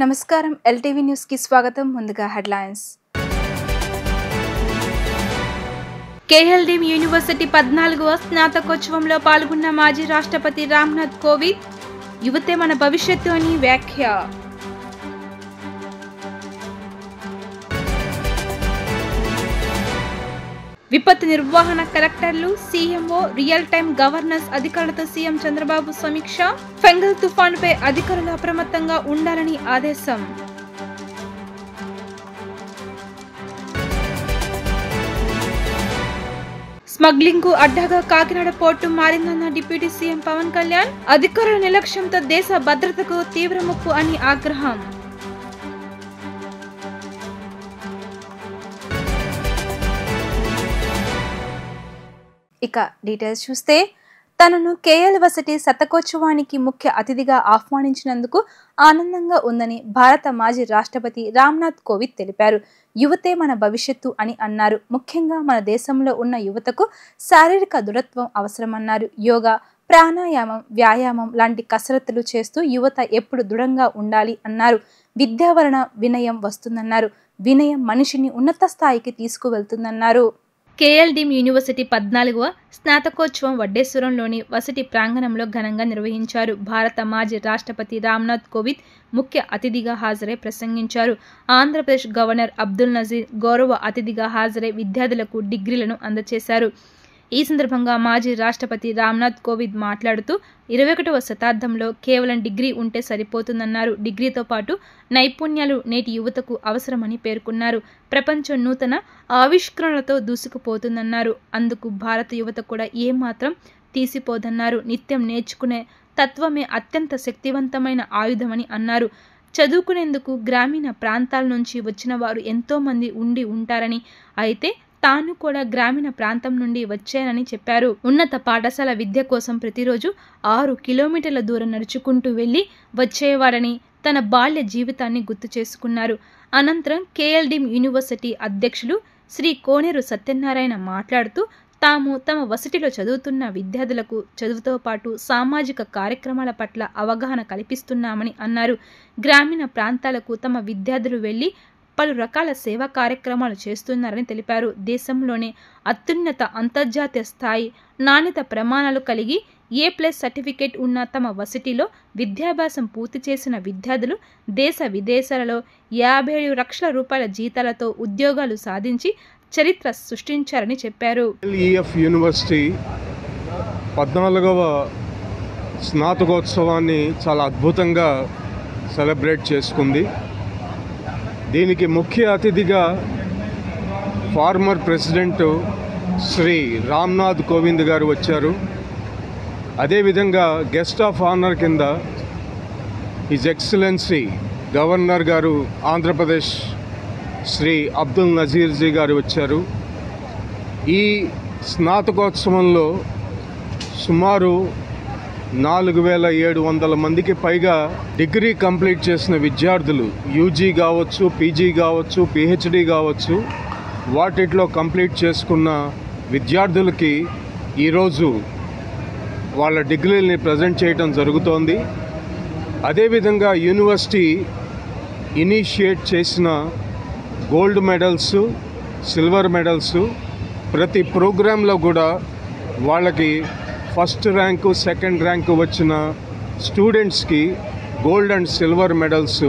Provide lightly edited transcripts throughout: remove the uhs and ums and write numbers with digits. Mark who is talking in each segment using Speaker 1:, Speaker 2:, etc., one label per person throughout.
Speaker 1: నమస్కారం LTV news కి స్వాగతం. ముందుగా హెడ్లైన్స్. కేఎల్డీఎం యూనివర్సిటీ 14వ స్నాతకోత్సవంలో పాల్గొన్న మాజీ రాష్ట్రపతి రామ్నాథ్ కోవింద్ యువతే మన భవిష్యత్తు అని వ్యాఖ్య. విపత్తు నిర్వహణ కలెక్టర్లు, సీఎంఓ, రియల్ టైం గవర్నెన్స్ అధికారులతో సీఎం చంద్రబాబు సమీక్ష. ఫెంగల్ తుఫానుపై అధికారులు అప్రమత్తంగా ఉండాలని ఆదేశం. స్మగ్లింగ్ కు అడ్డాగా కాకినాడ పోర్టు మారిందన్న డిప్యూటీ సీఎం పవన్ కళ్యాణ్. అధికారుల నిర్లక్ష్యంతో దేశ భద్రతకు తీవ్ర ముప్పు అని ఆగ్రహం. ఇక డీటెయిల్స్ చూస్తే, తనను కేఎల్వర్సిటీ శతకోత్సవానికి ముఖ్య అతిథిగా ఆహ్వానించినందుకు ఆనందంగా ఉందని భారత మాజీ రాష్ట్రపతి రామ్నాథ్ కోవింద్ తెలిపారు. యువతే మన భవిష్యత్తు అని అన్నారు. ముఖ్యంగా మన దేశంలో ఉన్న యువతకు శారీరక దృఢత్వం అవసరమన్నారు. యోగా, ప్రాణాయామం, వ్యాయామం లాంటి కసరత్తులు చేస్తూ యువత ఎప్పుడు దృఢంగా ఉండాలి అన్నారు. విద్య వలన వినయం వస్తుందన్నారు. వినయం మనిషిని ఉన్నత స్థాయికి తీసుకువెళ్తుందన్నారు. కేఎల్డీఎం యూనివర్సిటీ 14వ స్నాతకోత్సవం వడ్డేశ్వరంలోని వసతి ప్రాంగణంలో ఘనంగా నిర్వహించారు. భారత మాజీ రాష్ట్రపతి రామ్నాథ్ కోవింద్ ముఖ్య అతిథిగా హాజరై ప్రసంగించారు. ఆంధ్రప్రదేశ్ గవర్నర్ అబ్దుల్ నజీర్ గౌరవ అతిథిగా హాజరై విద్యార్థులకు డిగ్రీలను అందజేశారు. ఈ సందర్భంగా మాజీ రాష్ట్రపతి రామ్నాథ్ కోవింద్ మాట్లాడుతూ 21వ శతాబ్దంలో కేవలం డిగ్రీ ఉంటే సరిపోతుందన్నారు. డిగ్రీతో పాటు నైపుణ్యాలు నేటి యువతకు అవసరమని పేర్కొన్నారు. ప్రపంచం నూతన ఆవిష్కరణలతో దూసుకుపోతుందన్నారు. అందుకు భారత యువత కూడా ఏమాత్రం తీసిపోదన్నారు. నిత్యం నేర్చుకునే తత్వమే అత్యంత శక్తివంతమైన ఆయుధమని అన్నారు. చదువుకునేందుకు గ్రామీణ ప్రాంతాల నుంచి వచ్చిన వారు ఎంతో మంది ఉండి ఉంటారని, అయితే తాను కూడా గ్రామీణ ప్రాంతం నుండి వచ్చానని చెప్పారు. ఉన్నత పాఠశాల విద్య కోసం ప్రతిరోజు 6 కిలోమీటర్ల దూరం నడుచుకుంటూ వెళ్లి వచ్చేవారని తన బాల్య జీవితాన్ని గుర్తు చేసుకున్నారు. అనంతరం కేఎల్డీఎం యూనివర్సిటీ అధ్యక్షులు శ్రీ కోనేరు సత్యనారాయణ మాట్లాడుతూ, తాము తమ వసతిలో చదువుతున్న విద్యార్థులకు చదువుతో పాటు సామాజిక కార్యక్రమాల పట్ల అవగాహన కల్పిస్తున్నామని అన్నారు. గ్రామీణ ప్రాంతాలకు తమ విద్యార్థులు వెళ్లి పలు రకాల సేవా కార్యక్రమాలు చేస్తున్నారని తెలిపారు. దేశంలోనే అత్యున్నత అంతర్జాతీయ స్థాయి నాణ్యత ప్రమాణాలు కలిగి A+ సర్టిఫికేట్ ఉన్న తమ వసతిలో విద్యాభ్యాసం పూర్తి చేసిన విద్యార్థులు దేశ విదేశాలలో 57 లక్షల రూపాయల జీతాలతో ఉద్యోగాలు సాధించి చరిత్ర సృష్టించారని చెప్పారు.
Speaker 2: యూనివర్సిటీ 14వ స్నాతకోత్సవాన్ని చాలా అద్భుతంగా సెలబ్రేట్ చేసుకుంది. దీనికి ముఖ్య అతిథిగా ఫార్మర్ ప్రెసిడెంట్ శ్రీ రామ్నాథ్ కోవింద్ గారు వచ్చారు. అదేవిధంగా గెస్ట్ ఆఫ్ ఆనర్ కింద హిజ్ ఎక్సలెన్సీ గవర్నర్ గారు ఆంధ్రప్రదేశ్ శ్రీ అబ్దుల్ నజీర్ జీ గారు వచ్చారు. ఈ స్నాతకోత్సవంలో సుమారు 4700 మందికి పైగా డిగ్రీ కంప్లీట్ చేసిన విద్యార్థులు, యూజీ కావచ్చు, పీజీ కావచ్చు, పిహెచ్డి కావచ్చు, వాటిలో కంప్లీట్ చేసుకున్న విద్యార్థులకి ఈరోజు వాళ్ళ డిగ్రీలని ప్రజెంట్ చేయడం జరుగుతోంది. అదేవిధంగా యూనివర్సిటీ ఇనిషియేట్ చేసిన గోల్డ్ మెడల్స్, సిల్వర్ మెడల్స్, ప్రతి ప్రోగ్రాంలో కూడా వాళ్ళకి ఫస్ట్ ర్యాంకు, సెకండ్ ర్యాంకు వచ్చిన స్టూడెంట్స్కి gold and silver medals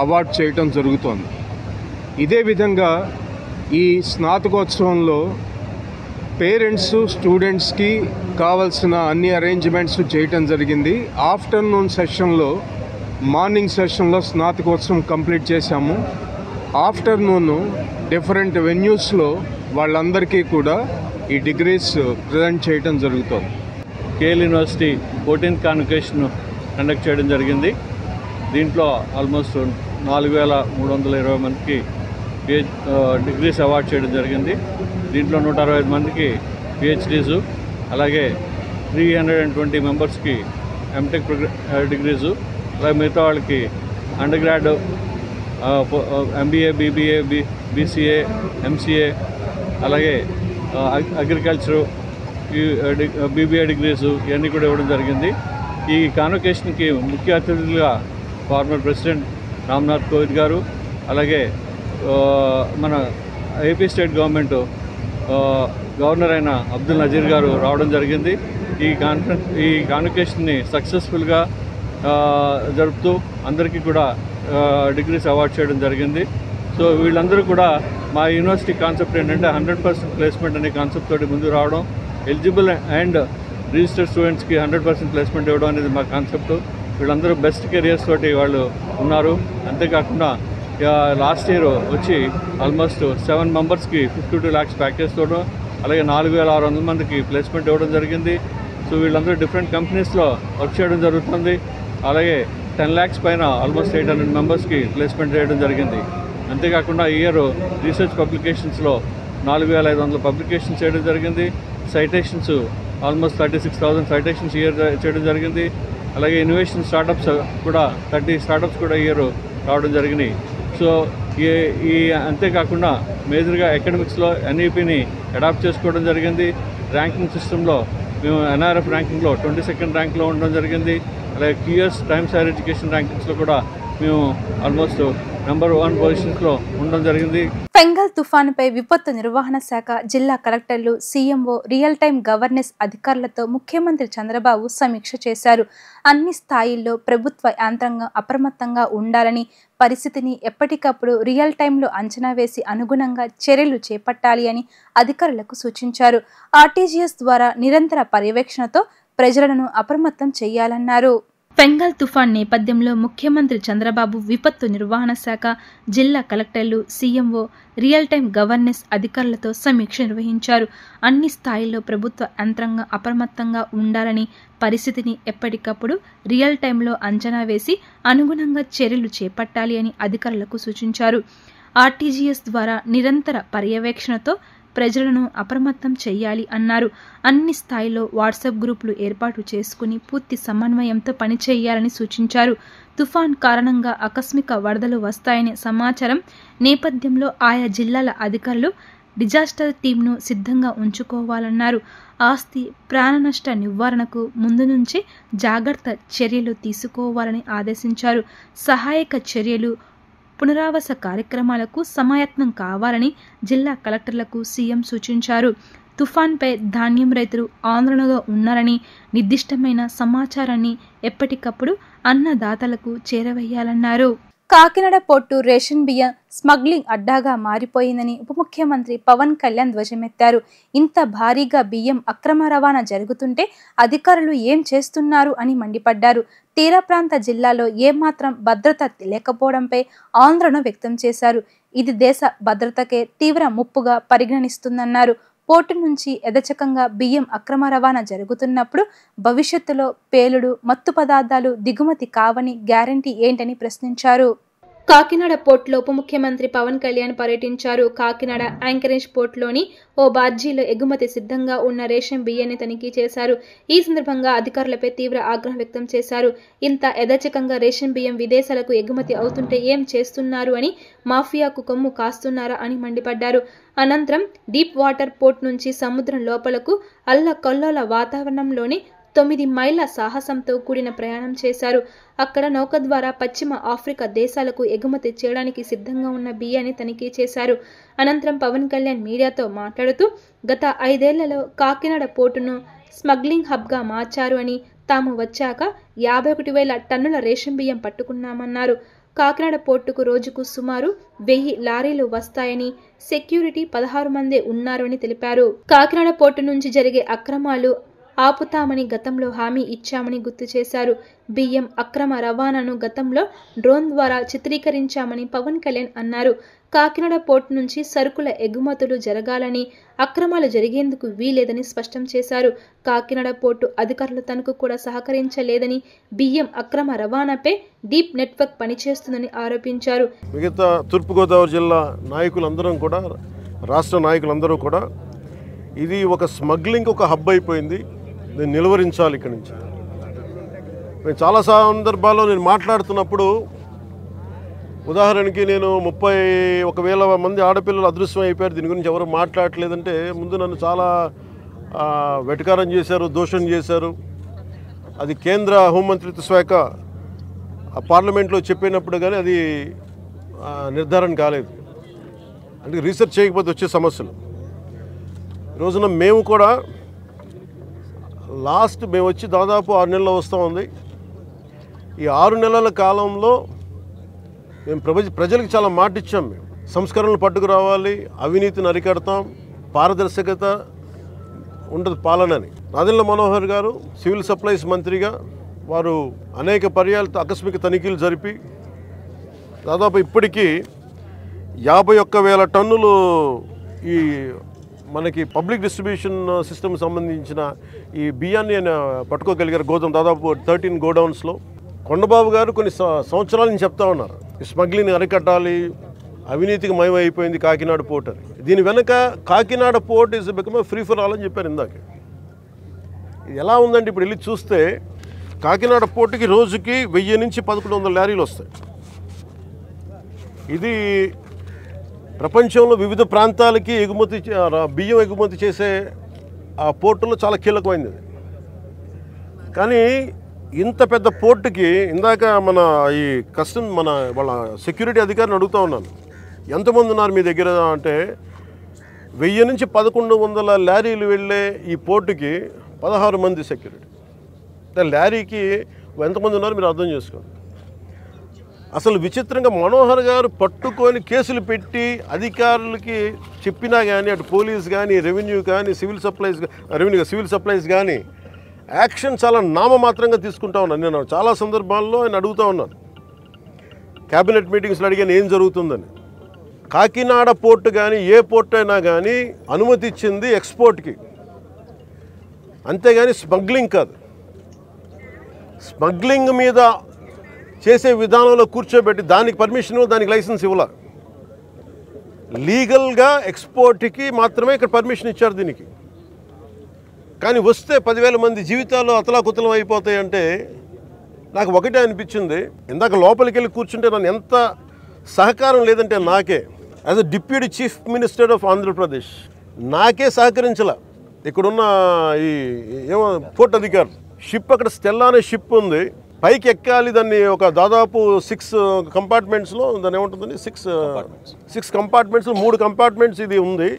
Speaker 2: award చేయటం జరుగుతోంది. ఇదే విధంగా ఈ స్నాతకోత్సవంలో పేరెంట్స్, స్టూడెంట్స్కి కావాల్సిన అన్ని అరేంజ్మెంట్స్ చేయటం జరిగింది. ఆఫ్టర్నూన్ సెషన్లో, మార్నింగ్ సెషన్లో స్నాతకోత్సవం కంప్లీట్ చేశాము. ఆఫ్టర్నూన్ డిఫరెంట్ వెన్యూస్లో వాళ్ళందరికీ కూడా ఈ డిగ్రీస్ ప్రజెంట్ చేయడం జరుగుతుంది.
Speaker 3: KL university 14th convocation conduct చేయడం జరిగింది. దీంట్లో ఆల్మోస్ట్ 4320 మందికి డిగ్రీస్ అవార్డ్ చేయడం జరిగింది. దీంట్లో 165 మందికి పిహెచ్డీసు, అలాగే 320 మెంబర్స్కి ఎంటెక్ డిగ్రీసు, అలాగే మిగతా వాళ్ళకి under grad, MBA, BBA, BCA, MCA, అలాగే అగ్రికల్చరు, బీబీఏ డిగ్రీస్ ఇవన్నీ కూడా ఇవ్వడం జరిగింది. ఈ కాన్వకేషన్కి ముఖ్య అతిథులుగా ఫార్మర్ ప్రెసిడెంట్ రామ్నాథ్ కోవింద్ గారు, అలాగే మన ఏపీ స్టేట్ గవర్నమెంట్ గవర్నర్ అయిన అబ్దుల్ నజీర్ గారు రావడం జరిగింది. ఈ కాన్వకేషన్ని సక్సెస్ఫుల్గా జరుపుతూ అందరికీ కూడా డిగ్రీస్ అవార్డ్ చేయడం జరిగింది. సో వీళ్ళందరూ కూడా మా యూనివర్సిటీ కాన్సెప్ట్ ఏంటంటే 100% ప్లేస్మెంట్ అనే కాన్సెప్ట్ తోటి ముందుకు రావడం, ఎలిజిబుల్ అండ్ రిజిస్టర్డ్ స్టూడెంట్స్కి 100% ప్లేస్మెంట్ ఇవ్వడం అనేది మా కాన్సెప్ట్. వీళ్ళందరూ బెస్ట్ కెరియర్స్ తోటి వాళ్ళు ఉన్నారు. అంతేకాకుండా లాస్ట్ ఇయర్ వచ్చి ఆల్మోస్ట్ 7 మెంబర్స్కి 52 lakhs ప్యాకేజ్ తోడు, అలాగే 4,600 మందికి ప్లేస్మెంట్ ఇవ్వడం జరిగింది. సో వీళ్ళందరూ డిఫరెంట్ కంపెనీస్లో వర్క్ చేయడం జరుగుతుంది. అలాగే 10 lakhs పైన ఆల్మోస్ట్ 800 మెంబర్స్కి ప్లేస్మెంట్ చేయడం జరిగింది. అంతేకాకుండా ఈ ఇయర్ రీసెర్చ్ పబ్లికేషన్స్లో 4,500 పబ్లికేషన్స్ చేయడం జరిగింది. సైటేషన్స్ ఆల్మోస్ట్ 36,000 సైటేషన్స్ ఇయర్ చేయడం జరిగింది. అలాగే ఇన్నోవేషన్ స్టార్టప్స్ కూడా 30 స్టార్టప్స్ కూడా ఇయర్ రావడం జరిగినాయి. సో అంతేకాకుండా మేజర్గా అకాడమిక్స్లో NEPని అడాప్ట్ చేసుకోవడం జరిగింది. ర్యాంకింగ్ సిస్టంలో మేము NRF ర్యాంకింగ్లో 22nd ర్యాంక్లో ఉండడం జరిగింది. అలాగే QS టైమ్స్ హైయర్ ఎడ్యుకేషన్ ర్యాంకింగ్స్లో కూడా మేము ఆల్మోస్ట్ నెంబర్ 1 పొజిషన్స్లో ఉండడం జరిగింది.
Speaker 1: ఫెంగల్ తుఫానుపై విపత్తు నిర్వహణ శాఖ జిల్లా కలెక్టర్లు, CMO, రియల్ టైం గవర్నెన్స్ అధికారులతో ముఖ్యమంత్రి చంద్రబాబు సమీక్ష చేశారు. అన్ని స్థాయిల్లో ప్రభుత్వ యంత్రాంగం అప్రమత్తంగా ఉండాలని, పరిస్థితిని ఎప్పటికప్పుడు రియల్ టైంలో అంచనా వేసి అనుగుణంగా చర్యలు చేపట్టాలి అని అధికారులకు సూచించారు. RTGS ద్వారా నిరంతర పర్యవేక్షణతో ప్రజలను అప్రమత్తం చేయాలన్నారు. ఫెంగల్ తుఫాన్ నేపథ్యంలో ముఖ్యమంత్రి చంద్రబాబు విపత్తు నిర్వహణ శాఖ జిల్లా కలెక్టర్లు, CMO, రియల్ టైం గవర్నెన్స్ అధికారులతో సమీక్ష నిర్వహించారు. అన్ని స్థాయిల్లో ప్రభుత్వ యంత్రాంగం అప్రమత్తంగా ఉండాలని, పరిస్థితిని ఎప్పటికప్పుడు రియల్ టైంలో అంచనా వేసి అనుగుణంగా చర్యలు చేపట్టాలి అని అధికారులకు సూచించారు. RTGS ద్వారా నిరంతర పర్యవేక్షణతో ప్రజలను అప్రమత్తం చేయాలి అన్నారు. అన్ని స్థాయిలో వాట్సాప్ గ్రూపులు ఏర్పాటు చేసుకుని పూర్తి సమన్వయంతో పనిచేయాలని సూచించారు. తుఫాన్ కారణంగా ఆకస్మిక వరదలు వస్తాయనే సమాచారం నేపథ్యంలో ఆయా జిల్లాల అధికారులు డిజాస్టర్ టీంను సిద్ధంగా ఉంచుకోవాలన్నారు. ఆస్తి, ప్రాణ నష్ట నివారణకు ముందు నుంచే జాగ్రత్త చర్యలు తీసుకోవాలని ఆదేశించారు. సహాయక చర్యలు, పునరావాస కార్యక్రమాలకు సమాయత్నం కావాలని జిల్లా కలెక్టర్లకు CM సూచించారు. తుఫాన్పై ధాన్యం రైతులు ఆందోళనలో ఉన్నారని, నిర్దిష్టమైన సమాచారాన్ని ఎప్పటికప్పుడు అన్నదాతలకు చేరవేయాలన్నారు. కాకినాడ పోర్టు రేషన్ బియ్యం స్మగ్లింగ్ అడ్డాగా మారిపోయిందని ఉప ముఖ్యమంత్రి పవన్ కళ్యాణ్ ధ్వజమెత్తారు. ఇంత భారీగా బియ్యం అక్రమ రవాణా జరుగుతుంటే అధికారులు ఏం చేస్తున్నారు అని మండిపడ్డారు. తీర ప్రాంత జిల్లాలో ఏమాత్రం భద్రత లేకపోవడంపై ఆందోళన వ్యక్తం చేశారు. ఇది దేశ భద్రతకే తీవ్ర ముప్పుగా పరిగణిస్తుందన్నారు. పోర్టు నుంచి యథేచ్ఛకంగా బియ్యం అక్రమ రవాణా జరుగుతున్నప్పుడు భవిష్యత్తులో పేలుడు, మత్తు పదార్థాలు దిగుమతి కావని గ్యారంటీ ఏంటని ప్రశ్నించారు. కాకినాడ పోర్టులో ఉప ముఖ్యమంత్రి పవన్ కళ్యాణ్ పర్యటించారు. కాకినాడ యాంకరేజ్ పోర్టులోని ఓ బార్జీలో ఎగుమతి సిద్ధంగా ఉన్న రేషన్ బియ్యాన్ని తనిఖీ చేశారు. ఈ సందర్భంగా అధికారులపై తీవ్ర ఆగ్రహం వ్యక్తం చేశారు. ఇంత యథేచ్ఛకంగా రేషన్ బియ్యం విదేశాలకు ఎగుమతి అవుతుంటే ఏం చేస్తున్నారు అని, మాఫియాకు కొమ్ము కాస్తున్నారా అని మండిపడ్డారు. అనంతరం డీప్ వాటర్ పోర్ట్ నుంచి సముద్రం లోపలకు అల్లకల్లోల వాతావరణంలోని 9 మైళ్ళ సాహసంతో కూడిన ప్రయాణం చేశారు. అక్కడ నౌక ద్వారా పశ్చిమ ఆఫ్రికా దేశాలకు ఎగుమతి చేయడానికి సిద్ధంగా ఉన్న బియ్యాన్ని తనిఖీ చేశారు. అనంతరం పవన్ కళ్యాణ్ మీడియాతో మాట్లాడుతూ, గత 5 ఏళ్లలో కాకినాడ పోర్టును స్మగ్లింగ్ హబ్గా మార్చారు అని, తాము వచ్చాక 51,000 టన్నుల రేషన్ బియ్యం పట్టుకున్నామన్నారు. కాకినాడ పోర్టుకు రోజుకు సుమారు 1000 లారీలు వస్తాయని, సెక్యూరిటీ 16 మందే ఉన్నారు అని తెలిపారు. కాకినాడ పోర్టు నుంచి జరిగే అక్రమాలు ఆపుతామని గతంలో హామీ ఇచ్చామని గుర్తు చేశారు. బియ్యం అక్రమ రవాణాను గతంలో డ్రోన్ ద్వారా చిత్రీకరించామని పవన్ కళ్యాణ్ అన్నారు. కాకినాడ పోర్టు నుంచి సరుకుల ఎగుమతులు జరగాలని, అక్రమాలు జరిగేందుకు వీలేదని స్పష్టం చేశారు. కాకినాడ పోర్టు అధికారులు తనకు కూడా సహకరించలేదని, బియ్యం అక్రమ రవాణాపై డీప్ నెట్వర్క్ పనిచేస్తుందని ఆరోపించారు.
Speaker 4: మిగతా తూర్పుగోదావరి జిల్లా నాయకులందరం కూడా, రాష్ట్ర నాయకులందరూ కూడా ఇది ఒక స్మగ్లింగ్ ఒక హబ్ అయిపోయింది, దీన్ని నిలువరించాలి. ఇక్కడి నుంచి నేను చాలా సందర్భాల్లో నేను మాట్లాడుతున్నప్పుడు, ఉదాహరణకి నేను 31,000 మంది ఆడపిల్లలు అదృశ్యం అయిపోయారు, దీని గురించి ఎవరు మాట్లాడలేదంటే ముందు నన్ను చాలా వెటకారం చేశారు, దూషణ చేశారు. అది కేంద్ర హోంమంత్రిత్వ శాఖ పార్లమెంట్లో చెప్పినప్పుడు కానీ అది నిర్ధారణ కాలేదు. అంటే రీసెర్చ్ చేయకపోతే వచ్చే సమస్యలు. రోజున మేము కూడా మేము వచ్చి దాదాపు 6 నెలలు వస్తూ ఉంది. ఈ 6 నెలల కాలంలో మేము ప్రజలకు చాలా మాట ఇచ్చాం. మేము సంస్కరణలు పట్టుకురావాలి, అవినీతిని అరికడతాం, పారదర్శకత ఉండదు పాలనని. నాదెండ్ల మనోహర్ గారు సివిల్ సప్లైస్ మంత్రిగా వారు అనేక పర్యాలతో ఆకస్మిక తనిఖీలు జరిపి దాదాపు ఇప్పటికీ 51,000 టన్నులు ఈ మనకి పబ్లిక్ డిస్ట్రిబ్యూషన్ సిస్టమ్ సంబంధించిన ఈ బియ్యాన్ని ఆయన పట్టుకోగలిగారు. దాదాపు 13 గోడౌన్స్లో. కొండబాబు గారు కొన్ని సంవత్సరాల నుంచి చెప్తా ఉన్నారు, ఈ స్మగ్లింగ్ అరికట్టాలి, అవినీతికి మయమైపోయింది కాకినాడ పోర్ట్ అని. దీని వెనక Kakinada port is become free for all అని చెప్పారు ఇందాక. ఇది ఎలా ఉందంటే ఇప్పుడు వెళ్ళి చూస్తే కాకినాడ పోర్టుకి రోజుకి 1000 నుంచి 1100 లారీలు వస్తాయి. ఇది ప్రపంచంలో వివిధ ప్రాంతాలకి బియ్యం ఎగుమతి చేసే ఆ పోర్టులో చాలా కీలకమైనది. కానీ ఇంత పెద్ద పోర్టుకి ఇందాక ఈ వాళ్ళ సెక్యూరిటీ అధికారిని అడుగుతూ ఉన్నాను, ఎంతమంది ఉన్నారు మీ దగ్గర అంటే 1000 నుంచి 1100 లారీలు వెళ్ళే ఈ పోర్టుకి 16 మంది సెక్యూరిటీ. లారీకి ఎంతమంది ఉన్నారు మీరు అర్థం చేసుకోండి. అసలు విచిత్రంగా మనోహర్ గారు పట్టుకొని కేసులు పెట్టి అధికారులకి చెప్పినా కానీ అటు పోలీస్ కానీ రెవెన్యూ కానీ సివిల్ సప్లైస్ కానీ యాక్షన్ చాలా నామమాత్రంగా తీసుకుంటా ఉన్నాను. నేను చాలా సందర్భాల్లో ఆయన అడుగుతూ ఉన్నాను, క్యాబినెట్ మీటింగ్స్లో అడిగాను ఏం జరుగుతుందని. కాకినాడ పోర్టు కానీ ఏ పోర్ట్ అయినా కానీ అనుమతి ఇచ్చింది ఎక్స్పోర్ట్కి, అంతేగాని స్మగ్లింగ్ కాదు. స్మగ్లింగ్ మీద చేసే విధానంలో కూర్చోబెట్టి దానికి పర్మిషన్, దానికి లైసెన్స్ ఇవ్వాల. లీగల్గా ఎక్స్పోర్ట్కి మాత్రమే ఇక్కడ పర్మిషన్ ఇచ్చారు దీనికి. కానీ వస్తే 10,000 మంది జీవితాలు అతలాకుతలం అయిపోతాయంటే నాకు ఒకటే అనిపించింది. ఇందాక లోపలికి వెళ్ళి కూర్చుంటే నన్ను ఎంత సహకారం లేదంటే నాకే as a deputy chief minister of Andhra Pradesh నాకే సహకరించాల. ఇక్కడున్న ఈ పోర్ట్ అధికారి షిప్, అక్కడ స్టెల్లా అనే షిప్ ఉంది, పైకి ఎక్కాలి. దాన్ని ఒక దాదాపు 6 కంపార్ట్మెంట్స్లో దాన్ని ఏముంటుందండి 6 కంపార్ట్మెంట్స్లో 3 కంపార్ట్మెంట్స్ ఇది ఉంది.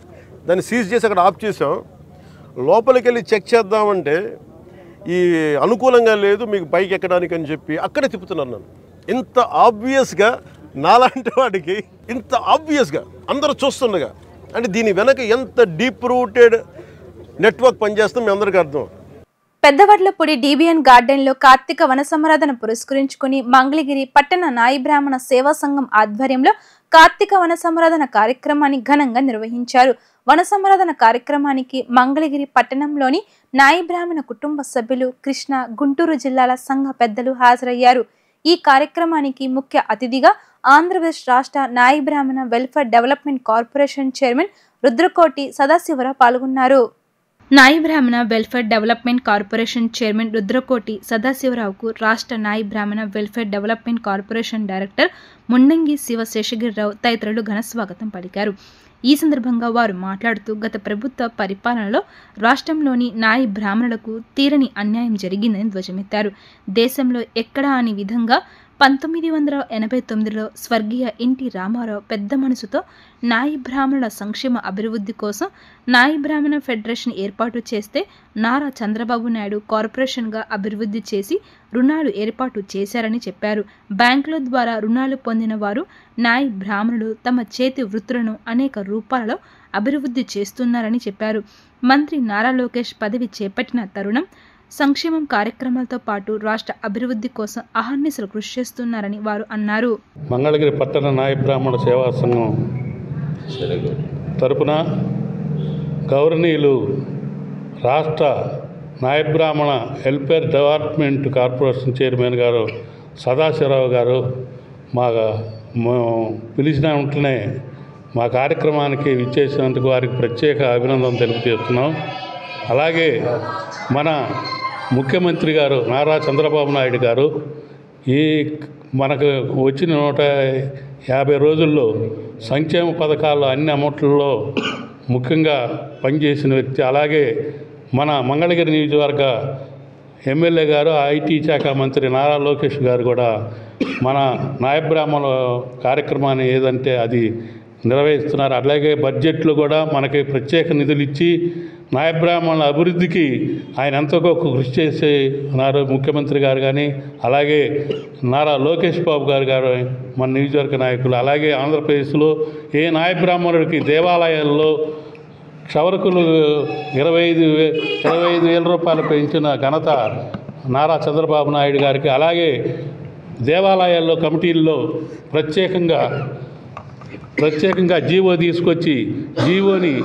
Speaker 4: దాన్ని సీజ్ చేసి అక్కడ ఆఫ్ చేసాం. లోపలికి వెళ్ళి చెక్ చేద్దామంటే ఈ అనుకూలంగా లేదు మీకు పైకి ఎక్కడానికి అని చెప్పి అక్కడే తిప్పుతున్నారు నన్ను. ఇంత ఆబ్వియస్గా నాలాంటి వాడికి ఇంత ఆబ్వియస్గా అందరూ చూస్తుండగా అంటే దీని వెనక ఎంత డీప్ రూటెడ్ నెట్వర్క్ పనిచేస్తాం మీ అందరికీ అర్థం.
Speaker 1: పెద్దవడ్లపూడి డిబిఎన్ గార్డెన్లో కార్తీక వన సంరక్షణ పురస్కరించుకుని మంగళగిరి పట్టణ నాయి బ్రాహ్మణ సేవా సంఘం ఆధ్వర్యంలో కార్తీక వన సంరక్షణ కార్యక్రమాన్ని ఘనంగా నిర్వహించారు. వన సంరక్షణ కార్యక్రమానికి మంగళగిరి పట్టణంలోని నాయి బ్రాహ్మణ కుటుంబ సభ్యులు, కృష్ణా, గుంటూరు జిల్లాల సంఘ పెద్దలు హాజరయ్యారు. ఈ కార్యక్రమానికి ముఖ్య అతిథిగా ఆంధ్రప్రదేశ్ రాష్ట్ర Nayi Brahmana welfare development corporation chairman Rudrakoti Sadasiva Rao పాల్గొన్నారు. Nayi Brahmana welfare development corporation chairman Rudrakoti సదాశివరావుకు రాష్ట్ర Nayi Brahmana welfare development corporation director Mundangi Sivaseshagiri Rao తదితరులు ఘన స్వాగతం పలికారు. ఈ సందర్భంగా వారు మాట్లాడుతూ గత ప్రభుత్వ పరిపాలనలో రాష్ట్రంలోని నాయి బ్రాహ్మణులకు తీరని అన్యాయం జరిగిందని ధ్వజమెత్తారు. దేశంలో ఎక్కడా అని విధంగా 1989లో స్వర్గీయ ఎన్టీ రామారావు పెద్ద మనసుతో నాయి బ్రాహ్మణుల సంక్షేమ అభివృద్ధి కోసం నాయి బ్రాహ్మణ ఫెడరేషన్ ఏర్పాటు చేస్తే నారా చంద్రబాబు నాయుడు కార్పొరేషన్గా అభివృద్ధి చేసి రుణాలు ఏర్పాటు చేశారని చెప్పారు. బ్యాంకుల ద్వారా రుణాలు పొందిన వారు నాయి బ్రాహ్మణులు తమ చేతి వృత్తులను అనేక రూపాలలో అభివృద్ధి చేస్తున్నారని చెప్పారు. మంత్రి నారా లోకేష్ పదవి చేపట్టిన తరుణం సంక్షేమం కార్యక్రమాలతో పాటు రాష్ట్ర అభివృద్ధి కోసం అహర్నిశలు కృషి చేస్తున్నారని వారు అన్నారు.
Speaker 5: మంగళగిరి పట్టణ నాయి బ్రాహ్మణ సేవా సంఘం తరపున గౌరవనీయులు రాష్ట్ర Nayi Brahmana welfare development corporation chairman గారు సదాశివరావు గారు పిలిచిన వెంటనే మా కార్యక్రమానికి విచ్చేసినందుకు వారికి ప్రత్యేక అభినందన తెలుపుతున్నాం. అలాగే మన ముఖ్యమంత్రి గారు నారా చంద్రబాబు నాయుడు గారు మనకు వచ్చిన 150 రోజుల్లో సంక్షేమ పథకాలు అన్ని అమౌంట్లలో ముఖ్యంగా పనిచేసిన వ్యక్తి. అలాగే మన మంగళగిరి నియోజకవర్గ ఎమ్మెల్యే గారు, ఐటీ శాఖ మంత్రి నారా లోకేష్ గారు కూడా మన నాయబ్రాహ్మణ కార్యక్రమాన్ని ఏదంటే అది నిర్వహిస్తున్నారు. అలాగే బడ్జెట్లో కూడా మనకి ప్రత్యేక నిధులు ఇచ్చి నాయబ్రాహ్మణుల అభివృద్ధికి ఆయన ఎంతో కృషి చేస్తున్నారు ముఖ్యమంత్రి గారు కానీ, అలాగే నారా లోకేష్ బాబు గారు మన నియోజకవర్గ నాయకులు. అలాగే ఆంధ్రప్రదేశ్లో ఏ నాయబ్రాహ్మణుడికి దేవాలయాల్లో క్షవరకులు 25,000 రూపాయలు పెంచిన ఘనత నారా చంద్రబాబు నాయుడు గారికి. అలాగే దేవాలయాల్లో కమిటీల్లో ప్రత్యేకంగా జీవో తీసుకొచ్చి జీవోని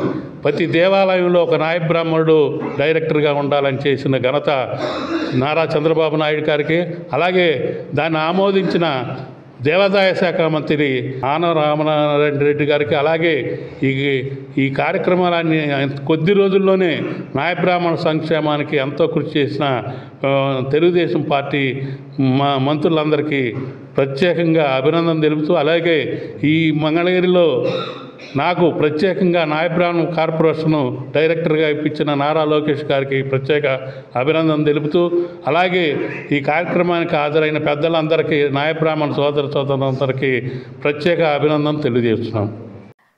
Speaker 5: ప్రతి దేవాలయంలో ఒక నాయబ్రాహ్మణుడు డైరెక్టర్గా ఉండాలని చేసిన ఘనత నారా చంద్రబాబు నాయుడు గారికి. అలాగే దాన్ని ఆమోదించిన దేవాదాయ శాఖ మంత్రి ఆన రామనారాయణ రెడ్డి గారికి. అలాగే ఈ కార్యక్రమాలన్నీ కొద్ది రోజుల్లోనే నాయబ్రాహ్మణ సంక్షేమానికి ఎంతో కృషి చేసిన తెలుగుదేశం పార్టీ మంత్రులందరికీ ప్రత్యేకంగా అభినందన తెలుపుతూ, అలాగే ఈ మంగళగిరిలో నాకు ప్రత్యేకంగా నాయబ్రాహ్మణ కార్పొరేషన్ డైరెక్టర్గా ఇప్పించిన నారా లోకేష్ గారికి ప్రత్యేక అభినందన తెలుపుతూ, అలాగే ఈ కార్యక్రమానికి హాజరైన పెద్దలందరికీ నాయబ్రాహ్మణ సోదరులందరికీ ప్రత్యేక అభినందన తెలియజేస్తున్నాం.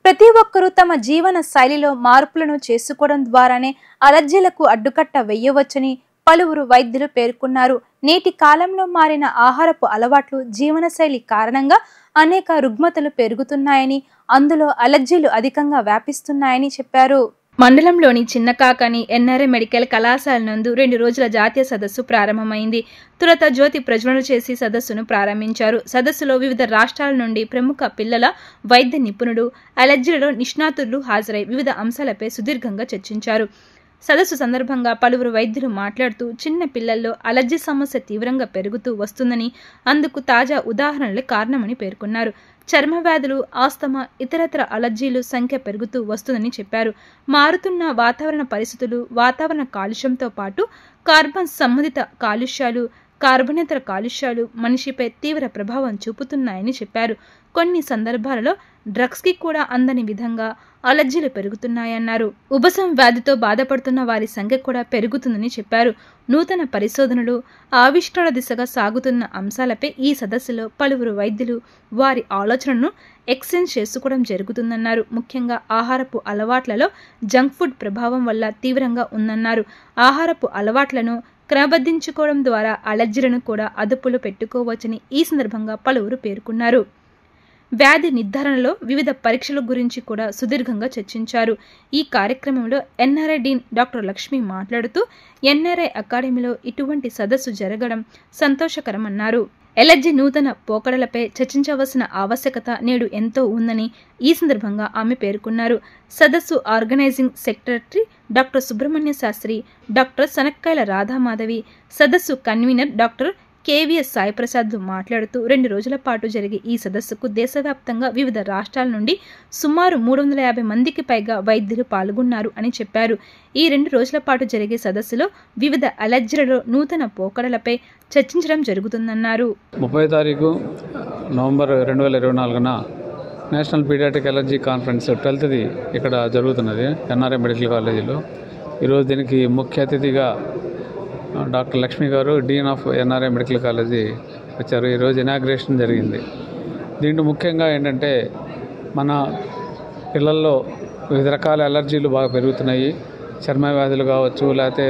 Speaker 1: ప్రతి ఒక్కరూ తమ జీవన శైలిలో మార్పులను చేసుకోవడం ద్వారానే అలర్జీలకు అడ్డుకట్ట వేయవచ్చని పలువురు వైద్యులు పేర్కొన్నారు. నేటి కాలంలో మారిన ఆహారపు అలవాట్లు, జీవనశైలి కారణంగా అనేక రుగ్మతలు పెరుగుతున్నాయని, అందులో అలర్జీలు అధికంగా వ్యాపిస్తున్నాయని చెప్పారు. మండలంలోని చిన్నకాకని ఎన్ఆర్ఐ మెడికల్ కళాశాల నందు 2 రోజుల జాతీయ సదస్సు ప్రారంభమైంది. తురత జ్యోతి ప్రజ్వలన చేసి సదస్సును ప్రారంభించారు. సదస్సులో వివిధ రాష్ట్రాల నుండి ప్రముఖ పిల్లల వైద్య నిపుణులు, అలర్జీలలో నిష్ణాతులు హాజరై వివిధ అంశాలపై సుదీర్ఘంగా చర్చించారు. సదస్సు సందర్భంగా పలువురు వైద్యులు మాట్లాడుతూ చిన్న పిల్లల్లో అలర్జీ సమస్య తీవ్రంగా పెరుగుతూ వస్తుందని, అందుకు తాజా ఉదాహరణలే కారణమని పేర్కొన్నారు. చర్మ వ్యాధులు, ఆస్తమా, ఇతరత్ర అలర్జీలు సంఖ్య పెరుగుతూ వస్తుందని చెప్పారు. మారుతున్న వాతావరణ పరిస్థితులు, వాతావరణ కాలుష్యంతో పాటు కార్బన్ సంబంధిత కాలుష్యాలు, కార్బనేతర కాలుష్యాలు మనిషిపై తీవ్ర ప్రభావం చూపుతున్నాయని చెప్పారు. కొన్ని సందర్భాలలో డ్రగ్స్కి కూడా అందని విధంగా అలర్జీలు పెరుగుతున్నాయన్నారు. ఉబసం వ్యాధితో బాధపడుతున్న వారి సంఖ్య కూడా పెరుగుతుందని చెప్పారు. నూతన పరిశోధనలు, ఆవిష్కరణ దిశగా సాగుతున్న అంశాలపై ఈ సదస్సులో పలువురు వైద్యులు వారి ఆలోచనలను ఎక్స్చేంజ్ చేసుకోవడం జరుగుతుందన్నారు. ముఖ్యంగా ఆహారపు అలవాట్లలో జంక్ ఫుడ్ ప్రభావం వల్ల తీవ్రంగా ఉందన్నారు. ఆహారపు అలవాట్లను క్రమబద్ధించుకోవడం ద్వారా అలర్జీలను కూడా అదుపులో పెట్టుకోవచ్చని ఈ సందర్భంగా పలువురు పేర్కొన్నారు. వ్యాధి నిర్ధారణలో వివిధ పరీక్షల గురించి కూడా సుదీర్ఘంగా చర్చించారు. ఈ కార్యక్రమంలో ఎన్ఆర్ఐ డీన్ డాక్టర్ లక్ష్మి మాట్లాడుతూ ఎన్ఆర్ఐ అకాడమీలో ఇటువంటి సదస్సు జరగడం సంతోషకరమన్నారు. ఎలర్జీ నూతన పోకడలపై చర్చించవలసిన ఆవశ్యకత నేడు ఎంతో ఉందని ఈ సందర్భంగా ఆమె పేర్కొన్నారు. సదస్సు organising secretary doctor Subrahmanya Sastri, doctor Sanakkayala Radhamadhavi, సదస్సు convener doctor KVS Sai Prasad మాట్లాడుతూ 2 రోజుల పాటు జరిగే ఈ సదస్సుకు దేశవ్యాప్తంగా వివిధ రాష్ట్రాల నుండి సుమారు 350 మందికి పైగా వైద్యులు పాల్గొన్నారు అని చెప్పారు. ఈ 2 రోజుల పాటు జరిగే సదస్సులో వివిధ అలర్జీలలో నూతన పోకడలపై చర్చించడం జరుగుతుందన్నారు.
Speaker 6: 30 తారీఖు నవంబర్ 2024న national paediatric allergy conference 12th ఇక్కడ జరుగుతున్నది ఎన్ఆర్ఐ మెడికల్ కాలేజీలో. ఈరోజు దీనికి ముఖ్య అతిథిగా డాక్టర్ లక్ష్మి గారు, dean of NRI medical college వచ్చారు. ఈరోజు ఇనాగ్రేషన్ జరిగింది. దీంట్లో ముఖ్యంగా ఏంటంటే మన పిల్లల్లో వివిధ రకాల అలర్జీలు బాగా పెరుగుతున్నాయి. చర్మ వ్యాధులు కావచ్చు, లేకపోతే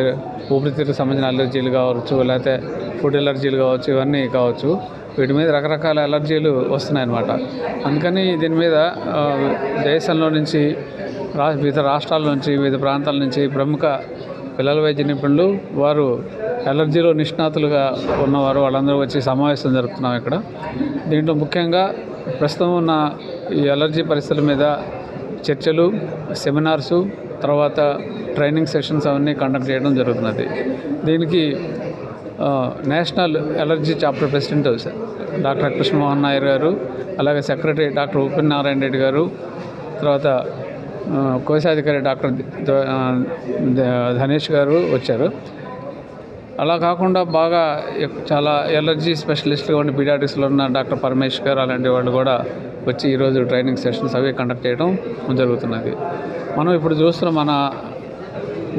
Speaker 6: ఊపిరితిత్తులకు సంబంధించిన అలర్జీలు కావచ్చు, లేకపోతే ఫుడ్ అలర్జీలు కావచ్చు, ఇవన్నీ కావచ్చు. వీటి మీద రకరకాల అలర్జీలు వస్తున్నాయి అన్నమాట. అందుకని దీని మీద దేశంలో నుంచి వివిధ రాష్ట్రాల నుంచి, వివిధ ప్రాంతాల నుంచి ప్రముఖ పిల్లల వైద్య నిపుణులు, వారు అలర్జీలో నిష్ణాతులుగా ఉన్నవారు వాళ్ళందరూ వచ్చి సమావేశం జరుపుతున్నాం ఇక్కడ. దీంట్లో ముఖ్యంగా ప్రస్తుతం ఉన్న ఈ అలర్జీ పరిస్థితుల మీద చర్చలు, సెమినార్సు, తర్వాత ట్రైనింగ్ సెషన్స్ అవన్నీ కండక్ట్ చేయడం జరుగుతున్నది. దీనికి national allergy chapter president doctor Krishnamohan Nair గారు, అలాగే సెక్రటరీ డాక్టర్ ఉపేన్ నారాయణ రెడ్డి గారు, తర్వాత కోశాధికారి డాక్టర్ ధనేష్ గారు వచ్చారు. అలా కాకుండా బాగా చాలా ఎలర్జీ స్పెషలిస్ట్గా ఉండి పీడియాట్రిక్స్లో ఉన్న డాక్టర్ పరమేష్ గారు అలాంటి వాళ్ళు కూడా వచ్చి ఈరోజు ట్రైనింగ్ సెషన్స్ అవి కండక్ట్ చేయడం జరుగుతున్నది. మనం ఇప్పుడు చూస్తున్న మన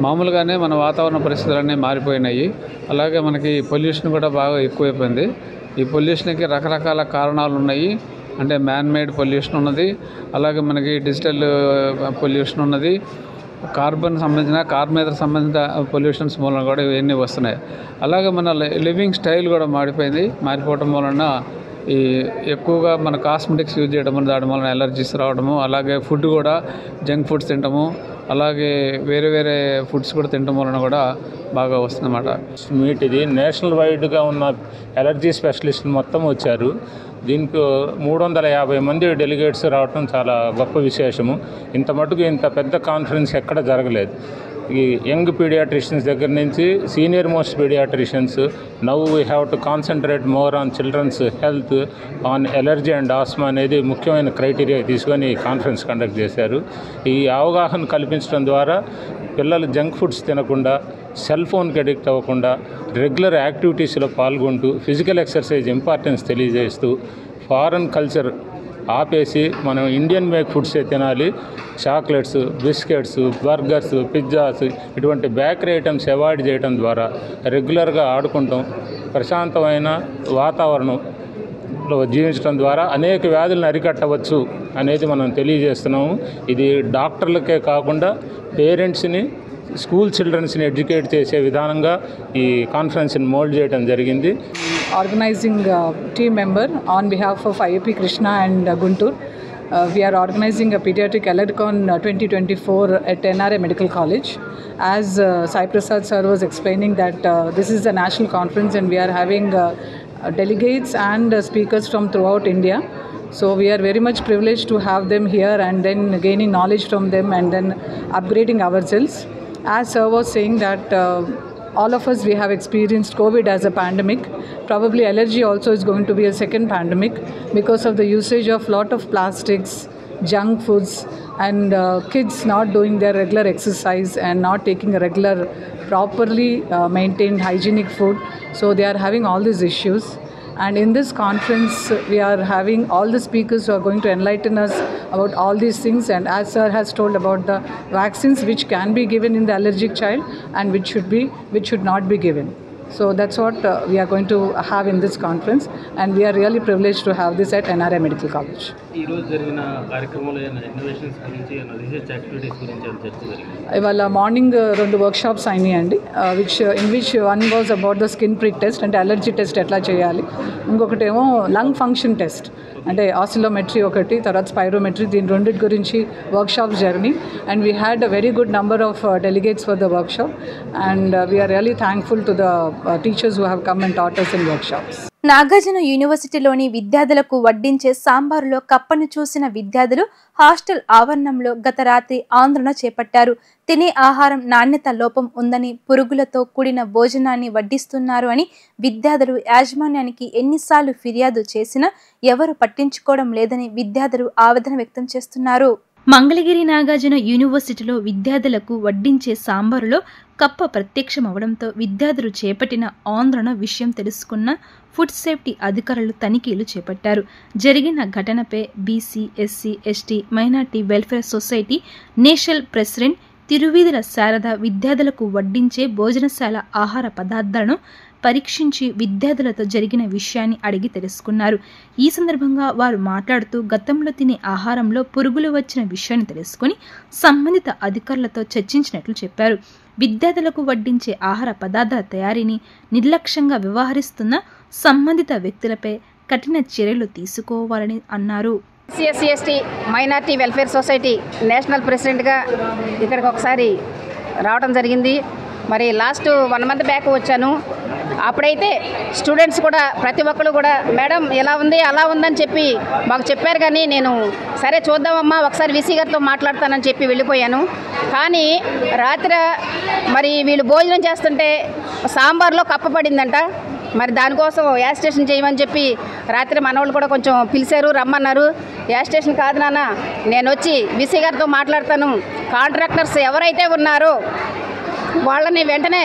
Speaker 6: మామూలుగానే మన వాతావరణ పరిస్థితులన్నీ మారిపోయినాయి. అలాగే మనకి పొల్యూషన్ కూడా బాగా ఎక్కువైపోయింది. ఈ పొల్యూషన్కి రకరకాల కారణాలు ఉన్నాయి. అంటే మ్యాన్ మేడ్ పొల్యూషన్ ఉన్నది, అలాగే మనకి డిజిటల్ పొల్యూషన్ ఉన్నది, కార్బన్ సంబంధించిన పొల్యూషన్స్ మూలన కూడా ఇవన్నీ వస్తున్నాయి. అలాగే మన లివింగ్ స్టైల్ కూడా మారిపోవడం వలన ఈ ఎక్కువగా మన కాస్మెటిక్స్ యూజ్ చేయడం దాని వలన ఎలర్జీస్ రావడము, అలాగే ఫుడ్ కూడా జంక్ ఫుడ్స్ తినడము, అలాగే వేరే ఫుడ్స్ కూడా తినడం వలన కూడా బాగా వస్తుందన్నమాట.
Speaker 7: మీట్ ఇది నేషనల్ వైడ్గా ఉన్న ఎలర్జీ స్పెషలిస్ట్ మొత్తం వచ్చారు. దీనికి 350 మంది డెలిగేట్స్ రావడం చాలా గొప్ప విశేషము. ఇంత మటుకు ఇంత పెద్ద కాన్ఫరెన్స్ ఎక్కడ జరగలేదు. ఈ యంగ్ పీడియాట్రిషియన్స్ దగ్గర నుంచి senior most paediatricians, now we have to concentrate more on children's health, on allergy and asthma అనేది ముఖ్యమైన క్రైటీరియా తీసుకొని ఈ కాన్ఫరెన్స్ కండక్ట్ చేశారు. ఈ అవగాహన కల్పించడం ద్వారా పిల్లలు జంక్ ఫుడ్స్ తినకుండా, సెల్ ఫోన్కి అడిక్ట్ అవ్వకుండా, రెగ్యులర్ యాక్టివిటీస్లో పాల్గొంటూ ఫిజికల్ ఎక్సర్సైజ్ ఇంపార్టెన్స్ తెలియజేస్తూ, ఫారెన్ కల్చర్ ఆపేసి మనం ఇండియన్ మేక్ ఫుడ్సే తినాలి, చాక్లెట్స్, బిస్కెట్స్, బర్గర్స్, పిజ్జాస్ ఇటువంటి బేకరీ ఐటమ్స్ అవాయిడ్ చేయడం ద్వారా రెగ్యులర్గా ఆడుకుంటాం, ప్రశాంతమైన వాతావరణంలో జీవించడం ద్వారా అనేక వ్యాధులను అరికట్టవచ్చు అనేది మనం తెలియజేస్తున్నాము. ఇది డాక్టర్లకే కాకుండా పేరెంట్స్ని, స్కూల్ చిల్డ్రన్స్ని ఎడ్యుకేట్ చేసే విధానంగా ఈ కాన్ఫరెన్స్ని మోల్డ్ చేయడం జరిగింది.
Speaker 8: Organizing team member on behalf of IAP Krishna and Guntur, we are organizing a pediatric AlertCon 2024 at NRA Medical College. As Sai Prasad sir was explaining that this is a national conference and we are having delegates and speakers from throughout India. So we are very much privileged to have them here and then gaining knowledge from them and then upgrading ourselves. As sir was saying that all of us, we have experienced COVID as a pandemic. Probably allergy also is going to be a second pandemic because of the usage of lot of plastics, junk foods, and kids not doing their regular exercise and not taking a regular, properly maintained hygienic food. So they are having all these issues. And in this conference, we are having all the speakers who are going to enlighten us about all these things. And as sir has told about the vaccines which can be given in the allergic child and which should not be given. So that's what we are going to have in this conference, and we are really privileged to have this at NRA Medical College. ఇవాళ morning 2 workshops అయినాయండి, in which one was about the skin prick test అంటే allergy test ఎట్లా చేయాలి, ఇంకొకటేమో lung function test అంటే ఆసిలోమెట్రీ ఒకటి, తర్వాత spirometry, దీని రెండింటి గురించి వర్క్షాప్స్ జరిగినాయి. And we had a very good number of delegates for the workshop and we are really thankful to the teachers who have come and taught us in workshops.
Speaker 1: Nagarjuna యూనివర్సిటీలోని విద్యార్థులకు వడ్డించే సాంబారులో కప్పను చూసిన విద్యార్థులు హాస్టల్ ఆవరణంలో గత రాత్రి ఆందోళన చేపట్టారు. తినే ఆహారం నాణ్యత లోపం ఉందని, పురుగులతో కూడిన భోజనాన్ని వడ్డిస్తున్నారు అని విద్యార్థులు యాజమాన్యానికి ఎన్నిసార్లు ఫిర్యాదు చేసినా ఎవరు పట్టించుకోవడం లేదని విద్యార్థులు ఆవేదన వ్యక్తం చేస్తున్నారు. మంగళగిరి నాగార్జున యూనివర్సిటీలో విద్యార్థులకు వడ్డించే సాంబారులో కప్ప ప్రత్యక్షమవడంతో విద్యార్థులు చేపట్టిన ఆందోళన విషయం తెలుసుకున్న ఫుడ్ సేఫ్టీ అధికారులు తనిఖీలు చేపట్టారు. జరిగిన ఘటనపై BC, SC, ST, minority welfare society national president Tiruveedhula Sarada విద్యార్థులకు వడ్డించే భోజనశాల ఆహార పదార్థాలను పరీక్షించి విద్యార్థులతో జరిగిన విషయాన్ని అడిగి తెలుసుకున్నారు. ఈ సందర్భంగా వారు మాట్లాడుతూ గతంలో తినే ఆహారంలో పురుగులు వచ్చిన విషయాన్ని తెలుసుకుని సంబంధిత అధికారులతో చర్చించినట్లు చెప్పారు. విద్యార్థులకు వడ్డించే ఆహార పదార్థాల తయారీని నిర్లక్ష్యంగా వ్యవహరిస్తున్న సంబంధిత వ్యక్తులపై కఠిన చర్యలు తీసుకోవాలని అన్నారు.
Speaker 9: SC minority welfare society national ప్రెసిడెంట్గా ఇక్కడికి ఒకసారి రావడం జరిగింది. మరి లాస్ట్ 1 మంత్ బ్యాక్ వచ్చాను. అప్పుడైతే స్టూడెంట్స్ కూడా ప్రతి ఒక్కరు కూడా మేడం ఎలా ఉంది అలా ఉందని చెప్పి మాకు చెప్పారు, కానీ నేను సరే చూద్దామమ్మా ఒకసారి వీసీ గారితో మాట్లాడతానని చెప్పి వెళ్ళిపోయాను. కానీ రాత్రి మరి వీళ్ళు భోజనం చేస్తుంటే సాంబార్లో కప్ప పడిందంట. మరి దానికోసం యాజ్ స్టేషన్ చేయమని చెప్పి రాత్రి మనవాళ్ళు కూడా కొంచెం పిలిచారు, రమ్మన్నారు. యాజ్ స్టేషన్ కాదు నాన్న, నేను వచ్చి వీసీ గారితో మాట్లాడతాను, కాంట్రాక్టర్స్ ఎవరైతే ఉన్నారో వాళ్ళని వెంటనే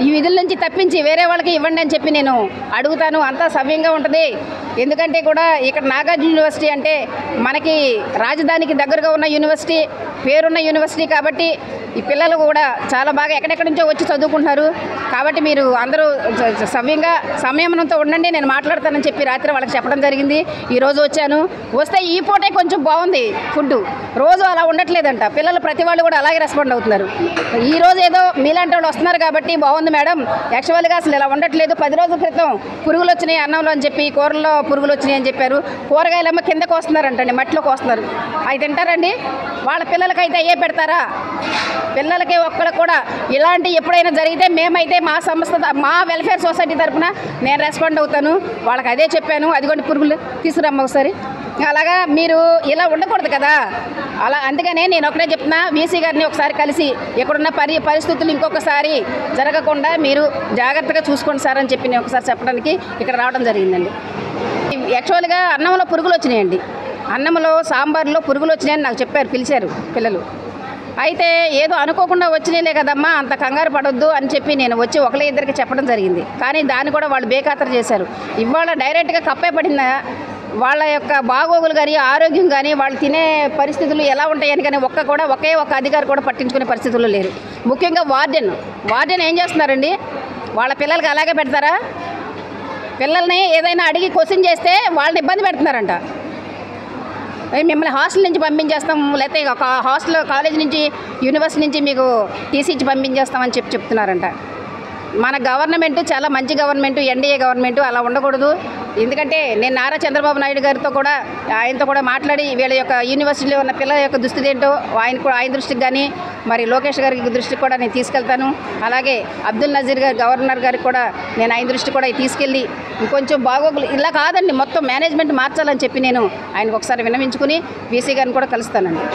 Speaker 9: ఈ విధుల నుంచి తప్పించి వేరే వాళ్ళకి ఇవ్వండి అని చెప్పి నేను అడుగుతాను. అంతా సవ్యంగా ఉంటుంది. ఎందుకంటే కూడా ఇక్కడ నాగార్జున యూనివర్సిటీ అంటే మనకి రాజధానికి దగ్గరగా ఉన్న యూనివర్సిటీ, పేరున్న యూనివర్సిటీ కాబట్టి ఈ పిల్లలు కూడా చాలా బాగా ఎక్కడెక్కడి నుంచో వచ్చి చదువుకుంటున్నారు. కాబట్టి మీరు అందరూ సవ్యంగా సంయమనంతో ఉండండి, నేను మాట్లాడతానని చెప్పి రాత్రి వాళ్ళకి చెప్పడం జరిగింది. ఈరోజు వచ్చాను. వస్తే ఈ పూటే కొంచెం బాగుంది ఫుడ్, రోజు అలా ఉండట్లేదంట. పిల్లలు ప్రతి వాళ్ళు కూడా అలాగే రెస్పాండ్ అవుతున్నారు. ఈరోజు ఏదో మీలాంటి వాళ్ళు వస్తున్నారు కాబట్టి బాగుంది మేడం, యాక్చువల్గా అసలు ఇలా ఉండట్లేదు. 10 రోజుల క్రితం పురుగులు వచ్చినాయి అన్నంలో అని చెప్పి, కూరల్లో పురుగులు వచ్చినాయి అని చెప్పారు. కూరగాయలమ్మ కిందకు వస్తున్నారంటండి, మట్టిలోకి వస్తున్నారు. అవి తింటారండి? వాళ్ళ పిల్లలకైతే అయ్యే పెడతారా? పిల్లలకి ఒక్కడికి కూడా ఇలాంటి ఎప్పుడైనా జరిగితే మేమైతే మా సంస్థ, మా వెల్ఫేర్ సొసైటీ తరఫున నేను రెస్పాండ్ అవుతాను. వాళ్ళకి అదే చెప్పాను. అదిగోండి పురుగులు తీసుకురమ్మ ఒకసారి. అలాగా మీరు ఇలా ఉండకూడదు కదా. అలా అందుకనే నేను ఒకటే చెప్తున్నా, వీసీ గారిని ఒకసారి కలిసి ఇక్కడున్న పరిస్థితులు ఇంకొకసారి జరగకుండా మీరు జాగ్రత్తగా చూసుకోండి సార్ అని చెప్పి నేను ఒకసారి చెప్పడానికి ఇక్కడ రావడం జరిగిందండి. యాక్చువల్గా అన్నంలో పురుగులు వచ్చినాయండి. అన్నంలో సాంబార్లో పురుగులు వచ్చినాయని నాకు చెప్పారు, పిలిచారు పిల్లలు. అయితే ఏదో అనుకోకుండా వచ్చినాయిలే కదమ్మా, అంత కంగారు పడొద్దు అని చెప్పి నేను వచ్చి ఒకళ్ళ ఇద్దరికి చెప్పడం జరిగింది. కానీ దాన్ని కూడా వాళ్ళు బేఖాతరు చేశారు. ఇవాళ డైరెక్ట్గా కప్పే పడిన వాళ్ళ యొక్క బాగోగులు కానీ, ఆరోగ్యం కానీ, వాళ్ళు తినే పరిస్థితులు ఎలా ఉంటాయని కానీ ఒకే ఒక అధికారి కూడా పట్టించుకునే పరిస్థితుల్లో లేరు. ముఖ్యంగా వార్డెన్ ఏం చేస్తున్నారండి? వాళ్ళ పిల్లలకి అలాగే పెడతారా? పిల్లల్ని ఏదైనా అడిగి క్వశ్చన్ చేస్తే వాళ్ళని ఇబ్బంది పెడుతున్నారంట. మిమ్మల్ని హాస్టల్ నుంచి పంపించేస్తాం, లేకపోతే ఒక హాస్టల్ కాలేజ్ నుంచి యూనివర్సిటీ నుంచి మీకు టీసీ ఇచ్చి పంపించేస్తామని చెప్తున్నారంట. మన గవర్నమెంట్ చాలా మంచి గవర్నమెంట్, ఎన్డీఏ గవర్నమెంట్. అలా ఉండకూడదు. ఎందుకంటే నేను నారా చంద్రబాబు నాయుడు గారితో కూడా ఆయనతో కూడా మాట్లాడి వీళ్ళ యొక్క యూనివర్సిటీలో ఉన్న పిల్లల యొక్క దుస్థితి ఏంటో ఆయన దృష్టికి కానీ, మరి లోకేష్ గారికి దృష్టికి కూడా నేను తీసుకెళ్తాను. అలాగే అబ్దుల్ నజీర్ గారు గవర్నర్ గారికి కూడా నేను ఆయన దృష్టి కూడా తీసుకెళ్ళి ఇంకొంచెం బాగోగులు ఇలా కాదండి, మొత్తం మేనేజ్మెంట్ మార్చాలని చెప్పి నేను ఆయనకు ఒకసారి విన్నవించుకుని వీసీ గారిని కూడా కలుస్తానండి.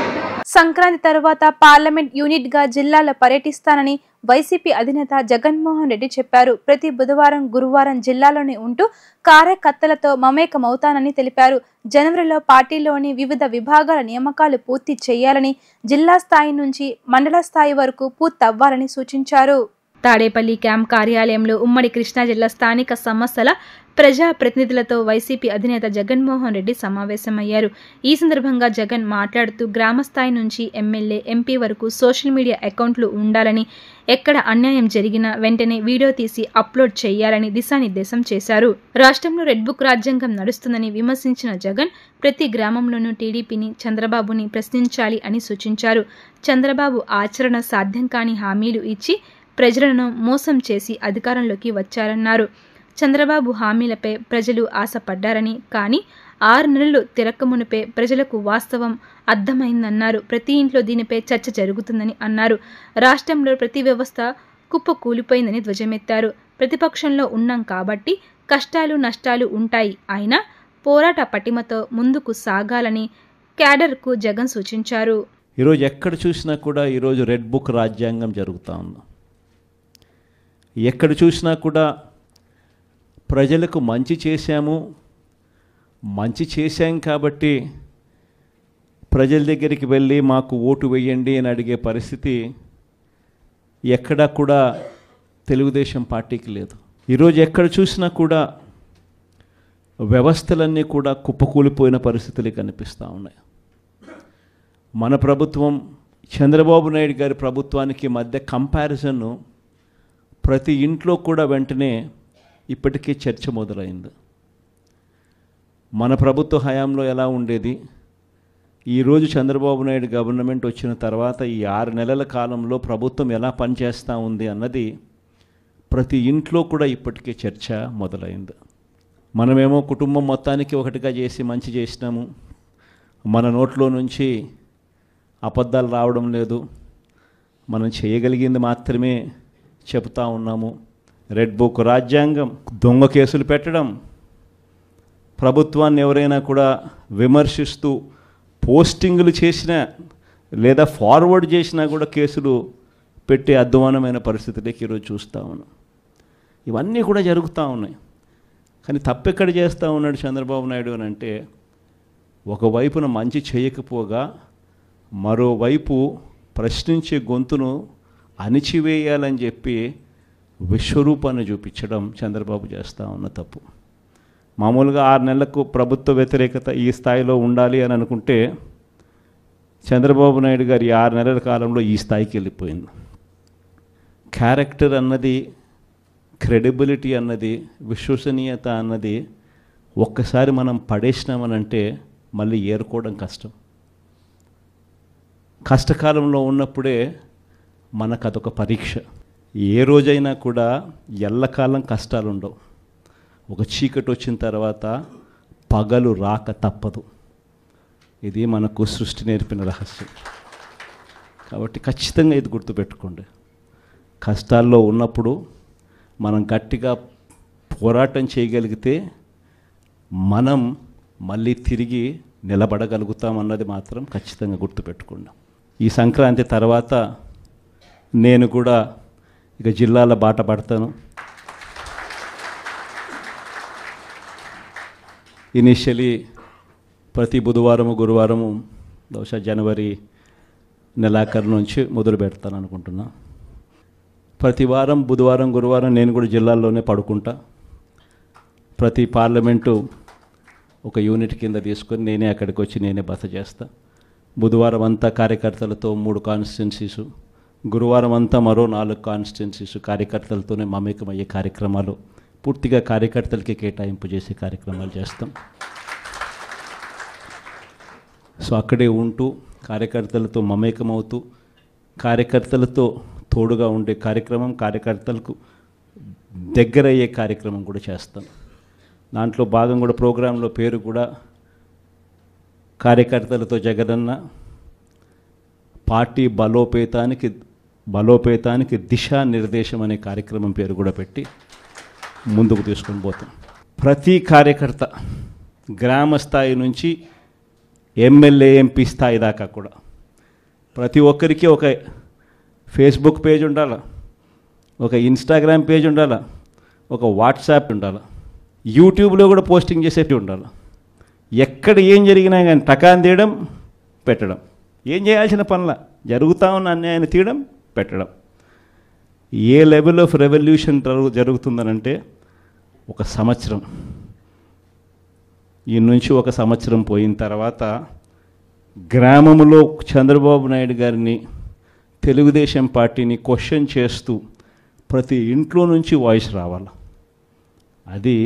Speaker 1: సంక్రాంతి తర్వాత పార్లమెంట్ యూనిట్ గా జిల్లాలో పర్యటిస్తానని వైసీపీ అధినేత జగన్మోహన్ రెడ్డి చెప్పారు. ప్రతి బుధవారం, గురువారం జిల్లాలోనే ఉంటూ కార్యకర్తలతో మమేకమవుతానని తెలిపారు. జనవరిలో పార్టీలోని వివిధ విభాగాల నియామకాలు పూర్తి చేయాలని, జిల్లా స్థాయి నుంచి మండల స్థాయి వరకు పూర్తవ్వాలని సూచించారు. తాడేపల్లి క్యాంప్ కార్యాలయంలో ఉమ్మడి కృష్ణా జిల్లా స్థానిక సమస్యల ప్రజా ప్రతినిధులతో వైసీపీ అధినేత జగన్మోహన్ రెడ్డి సమావేశమయ్యారు. ఈ సందర్భంగా జగన్ మాట్లాడుతూ గ్రామస్థాయి నుంచి ఎమ్మెల్యే, ఎంపీ వరకు సోషల్ మీడియా అకౌంట్లు ఉండాలని, ఎక్కడ అన్యాయం జరిగినా వెంటనే వీడియో తీసి అప్లోడ్ చేయాలని దిశానిర్దేశం చేశారు. రాష్ట్రంలో రెడ్ బుక్ రాజ్యాంగం నడుస్తుందని విమర్శించిన జగన్ ప్రతి గ్రామంలోనూ టీడీపీని, చంద్రబాబుని ప్రశ్నించాలి అని సూచించారు. చంద్రబాబు ఆచరణ సాధ్యం కాని హామీలు ఇచ్చి ప్రజలను మోసం చేసి అధికారంలోకి వచ్చారన్నారు. చంద్రబాబు హామీలపై ప్రజలు ఆశపడ్డారని, కానీ 6 నెలలు తిరక్కమునిపే ప్రజలకు వాస్తవం అర్థమైందన్నారు. ప్రతి ఇంట్లో దీనిపై చర్చ జరుగుతుందని అన్నారు. రాష్ట్రంలో ప్రతి వ్యవస్థ కుప్పకూలిపోయిందని ధ్వజమెత్తారు. ప్రతిపక్షంలో ఉన్నాం కాబట్టి కష్టాలు, నష్టాలు ఉంటాయి. అయినా పోరాట పటిమతో ముందుకు సాగాలని క్యాడర్కు జగన్ సూచించారు.
Speaker 10: ఈరోజు ఎక్కడ చూసినా కూడా ఈరోజు రెడ్ బుక్ రాజ్యాంగం జరుగుతూ ఉంది. ఎక్కడ చూసినా కూడా ప్రజలకు మంచి చేశాం కాబట్టి ప్రజల దగ్గరికి వెళ్ళి మాకు ఓటు వేయండి అని అడిగే పరిస్థితి ఎక్కడా కూడా తెలుగుదేశం పార్టీకి లేదు. ఈరోజు ఎక్కడ చూసినా కూడా వ్యవస్థలన్నీ కూడా కుప్పకూలిపోయిన పరిస్థితులు కనిపిస్తూ ఉన్నాయి. మన ప్రభుత్వం, చంద్రబాబు నాయుడు గారి ప్రభుత్వానికి మధ్య కంపారిజన్ ప్రతి ఇంట్లో కూడా వెంటనే ఇప్పటికే చర్చ మొదలైంది. మన ప్రభుత్వ హయాంలో ఎలా ఉండేది, ఈరోజు చంద్రబాబు నాయుడు గవర్నమెంట్ వచ్చిన తర్వాత ఈ 6 నెలల కాలంలో ప్రభుత్వం ఎలా పనిచేస్తూ ఉంది అన్నది ప్రతి ఇంట్లో కూడా ఇప్పటికే చర్చ మొదలైంది. మనమేమో కుటుంబం మొత్తానికి ఒకటిగా చేసి మంచి చేసినాము, మన నోట్లో నుంచి అబద్ధాలు రావడం లేదు, మనం చేయగలిగింది మాత్రమే చెబుతూ ఉన్నాము. రెడ్ బుక్ రాజ్యాంగం, దొంగ కేసులు పెట్టడం, ప్రభుత్వాన్ని ఎవరైనా కూడా విమర్శిస్తూ పోస్టింగులు చేసినా లేదా ఫార్వర్డ్ చేసినా కూడా కేసులు పెట్టే అధ్వానమైన పరిస్థితులకి ఈరోజు చూస్తూ ఉన్నాం. ఇవన్నీ కూడా జరుగుతూ ఉన్నాయి. కానీ తప్పెక్కడ చేస్తూ ఉన్నాడు చంద్రబాబు నాయుడు అని అంటే, ఒకవైపున మంచి చేయకపోగా మరోవైపు ప్రశ్నించే గొంతును అణిచివేయాలని చెప్పి విశ్వరూపాన్ని చూపించడం చంద్రబాబు చేస్తూ ఉన్న తప్పు. మామూలుగా 6 నెలలకు ప్రభుత్వ వ్యతిరేకత ఈ స్థాయిలో ఉండాలి అని అనుకుంటే చంద్రబాబు నాయుడు గారి 6 నెలల కాలంలో ఈ స్థాయికి వెళ్ళిపోయింది. క్యారెక్టర్ అన్నది, క్రెడిబిలిటీ అన్నది, విశ్వసనీయత అన్నది ఒక్కసారి మనం పడేసినామనంటే మళ్ళీ ఏరుకోవడం కష్టం. కష్టకాలంలో ఉన్నప్పుడే మనకు అదొక పరీక్ష. ఏ రోజైనా కూడా ఎల్లకాలం కష్టాలు ఉండవు. ఒక చీకటి వచ్చిన తర్వాత పగలు రాక తప్పదు. ఇది మనకు సృష్టి నేర్పిన రహస్యం. కాబట్టి ఖచ్చితంగా ఇది గుర్తుపెట్టుకోండి. కష్టాల్లో ఉన్నప్పుడు మనం గట్టిగా పోరాటం చేయగలిగితే మనం మళ్ళీ తిరిగి నిలబడగలుగుతామన్నది మాత్రం ఖచ్చితంగా గుర్తుపెట్టుకోండి. ఈ సంక్రాంతి తర్వాత నేను కూడా ఇక జిల్లాల బాట పడతాను. ఇనిషియలీ ప్రతి బుధవారము గురువారము బహుశా జనవరి నెలాఖరు నుంచి మొదలు పెడతాను అనుకుంటున్నా. ప్రతి వారం బుధవారం గురువారం నేను కూడా జిల్లాల్లోనే పడుకుంటా. ప్రతి పార్లమెంటు ఒక యూనిట్ కింద తీసుకొని నేనే అక్కడికి వచ్చి నేనే బస చేస్తా. బుధవారం అంతా కార్యకర్తలతో 3 కాన్స్టిట్యున్సీసు, గురువారం అంతా మరో 4 కాన్స్టిట్యున్సీసు కార్యకర్తలతోనే మమేకమయ్యే కార్యక్రమాలు, పూర్తిగా కార్యకర్తలకి కేటాయింపు చేసే కార్యక్రమాలు చేస్తాం. సో అక్కడే ఉంటూ కార్యకర్తలతో మమేకమవుతూ కార్యకర్తలతో తోడుగా ఉండే కార్యక్రమం, కార్యకర్తలకు దగ్గరయ్యే కార్యక్రమం కూడా చేస్తాం. దాంట్లో భాగం కూడా ప్రోగ్రాంలో పేరు కూడా కార్యకర్తలతో జగనన్న పార్టీ బలోపేతానికి దిశానిర్దేశం అనే కార్యక్రమం పేరు కూడా పెట్టి ముందుకు తీసుకొని పోతాం. ప్రతి కార్యకర్త గ్రామ స్థాయి నుంచి ఎమ్మెల్యే ఎంపీ స్థాయి దాకా కూడా ప్రతి ఒక్కరికి ఒక ఫేస్బుక్ పేజ్ ఉండాలి, ఒక ఇన్స్టాగ్రామ్ పేజ్ ఉండాలి, ఒక వాట్సాప్ ఉండాలి, యూట్యూబ్లో కూడా పోస్టింగ్ చేసేవి ఉండాలి. ఎక్కడ ఏం జరిగినా కానీ టకాన్ తీయడం పెట్టడం, ఏం చేయాల్సిన పనుల జరుగుతూ ఉన్న అన్యాయాన్ని తీయడం పెట్టడం. ఏ లెవెల్ ఆఫ్ రెవల్యూషన్ జరుగుతుందనంటే ఒక సంవత్సరం, ఈ నుంచి ఒక సంవత్సరం పోయిన తర్వాత గ్రామంలో చంద్రబాబు నాయుడు గారిని, తెలుగుదేశం పార్టీని క్వశ్చన్ చేస్తూ ప్రతి ఇంట్లో నుంచి వాయిస్ రావాలి. అది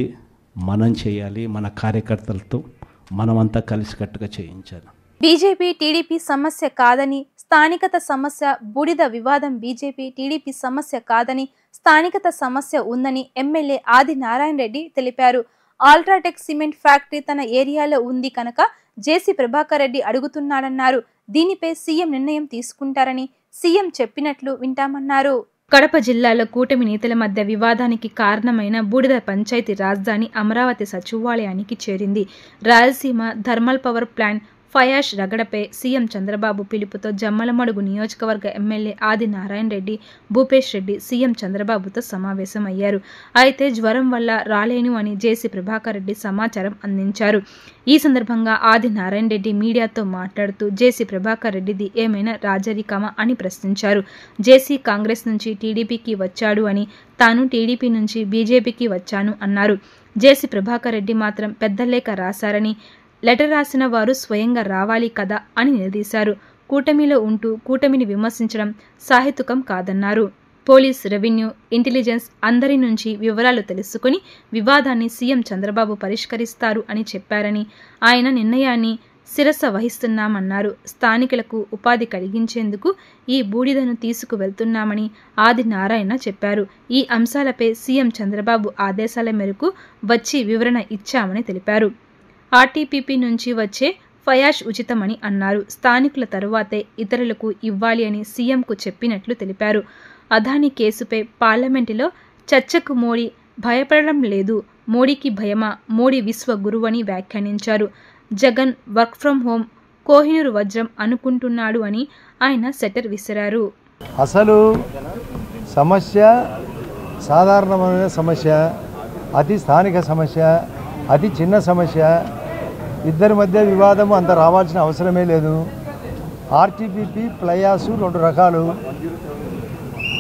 Speaker 10: మనం చేయాలి, మన కార్యకర్తలతో మనమంతా కలిసికట్టుగా చేయించాలి.
Speaker 1: బీజేపీ టీడీపీ సమస్య కాదని, స్థానికత సమస్య, బూడిద వివాదం బీజేపీ టీడీపీ సమస్య కాదని, స్థానికత సమస్య ఉందని ఎమ్మెల్యే ఆది నారాయణ రెడ్డి తెలిపారు. అల్ట్రాటెక్ సిమెంట్ ఫ్యాక్టరీ తన ఏరియాలో ఉంది కనుక జేసీ ప్రభాకర్ రెడ్డి అడుగుతున్నాడన్నారు. దీనిపై సీఎం నిర్ణయం తీసుకుంటారని సీఎం చెప్పినట్లు వింటామన్నారు. కడప జిల్లాలో కూటమి నేతల మధ్య వివాదానికి కారణమైన బూడిద పంచాయతీ రాజధాని అమరావతి సచివాలయానికి చేరింది. Rayalaseema thermal power plant fly ash రగడపై సీఎం చంద్రబాబు పిలుపుతో జమ్మలమడుగు నియోజకవర్గ ఎమ్మెల్యే ఆది నారాయణ రెడ్డి, భూపేష్ రెడ్డి సీఎం చంద్రబాబుతో సమావేశమయ్యారు. అయితే జ్వరం వల్ల రాలేను అని జేసీ ప్రభాకర్ రెడ్డి సమాచారం అందించారు. ఈ సందర్భంగా ఆది నారాయణ రెడ్డి మీడియాతో మాట్లాడుతూ జేసీ ప్రభాకర్ రెడ్డిది ఏమైనా రాజరికమా అని ప్రశ్నించారు. జేసీ కాంగ్రెస్ నుంచి టీడీపీకి వచ్చాడు అని, తాను టీడీపీ నుంచి బీజేపీకి వచ్చాను అన్నారు. జేసీ ప్రభాకర్ రెడ్డి మాత్రం పెద్ద లేఖ రాశారని, లెటర్ రాసిన వారు స్వయంగా రావాలి కదా అని నిలదీశారు. కూటమిలో ఉంటూ కూటమిని విమర్శించడం సాహిత్యకం కాదన్నారు. పోలీస్, రెవెన్యూ, ఇంటెలిజెన్స్ అందరి నుంచి వివరాలు తెలుసుకుని వివాదాన్ని సీఎం చంద్రబాబు పరిష్కరిస్తారు అని చెప్పారని, ఆయన నిర్ణయాన్ని శిరస వహిస్తున్నామన్నారు. స్థానికులకు ఉపాధి కలిగించేందుకు ఈ బూడిదను తీసుకువెళ్తున్నామని ఆది నారాయణ చెప్పారు. ఈ అంశాలపై సీఎం చంద్రబాబు ఆదేశాల మేరకు వచ్చి వివరణ ఇచ్చామని తెలిపారు. ఆర్టీపీపీ నుంచి వచ్చే ఫయాష్ ఉచితమని అన్నారు. స్థానికుల తరువాతే ఇతరులకు ఇవ్వాలి అని సీఎంకు చెప్పినట్లు తెలిపారు. అదానీ కేసుపై పార్లమెంటులో చర్చకు మోడీ భయపడడం లేదు, మోడీకి భయమా, మోడీ విశ్వ గురువని వ్యాఖ్యానించారు. Jagan work from home Kohinoor వజ్రం అనుకుంటున్నాడు అని ఆయన సెటర్ విసిరారు.
Speaker 11: అసలు సమస్య సాధారణమైన సమస్య, అతి స్థానిక సమస్య, అతి చిన్న సమస్య. ఇద్దరి మధ్య వివాదము అంత రావాల్సిన అవసరమే లేదు. ఆర్టీపీపీ, ప్లయాసు 2 రకాలు.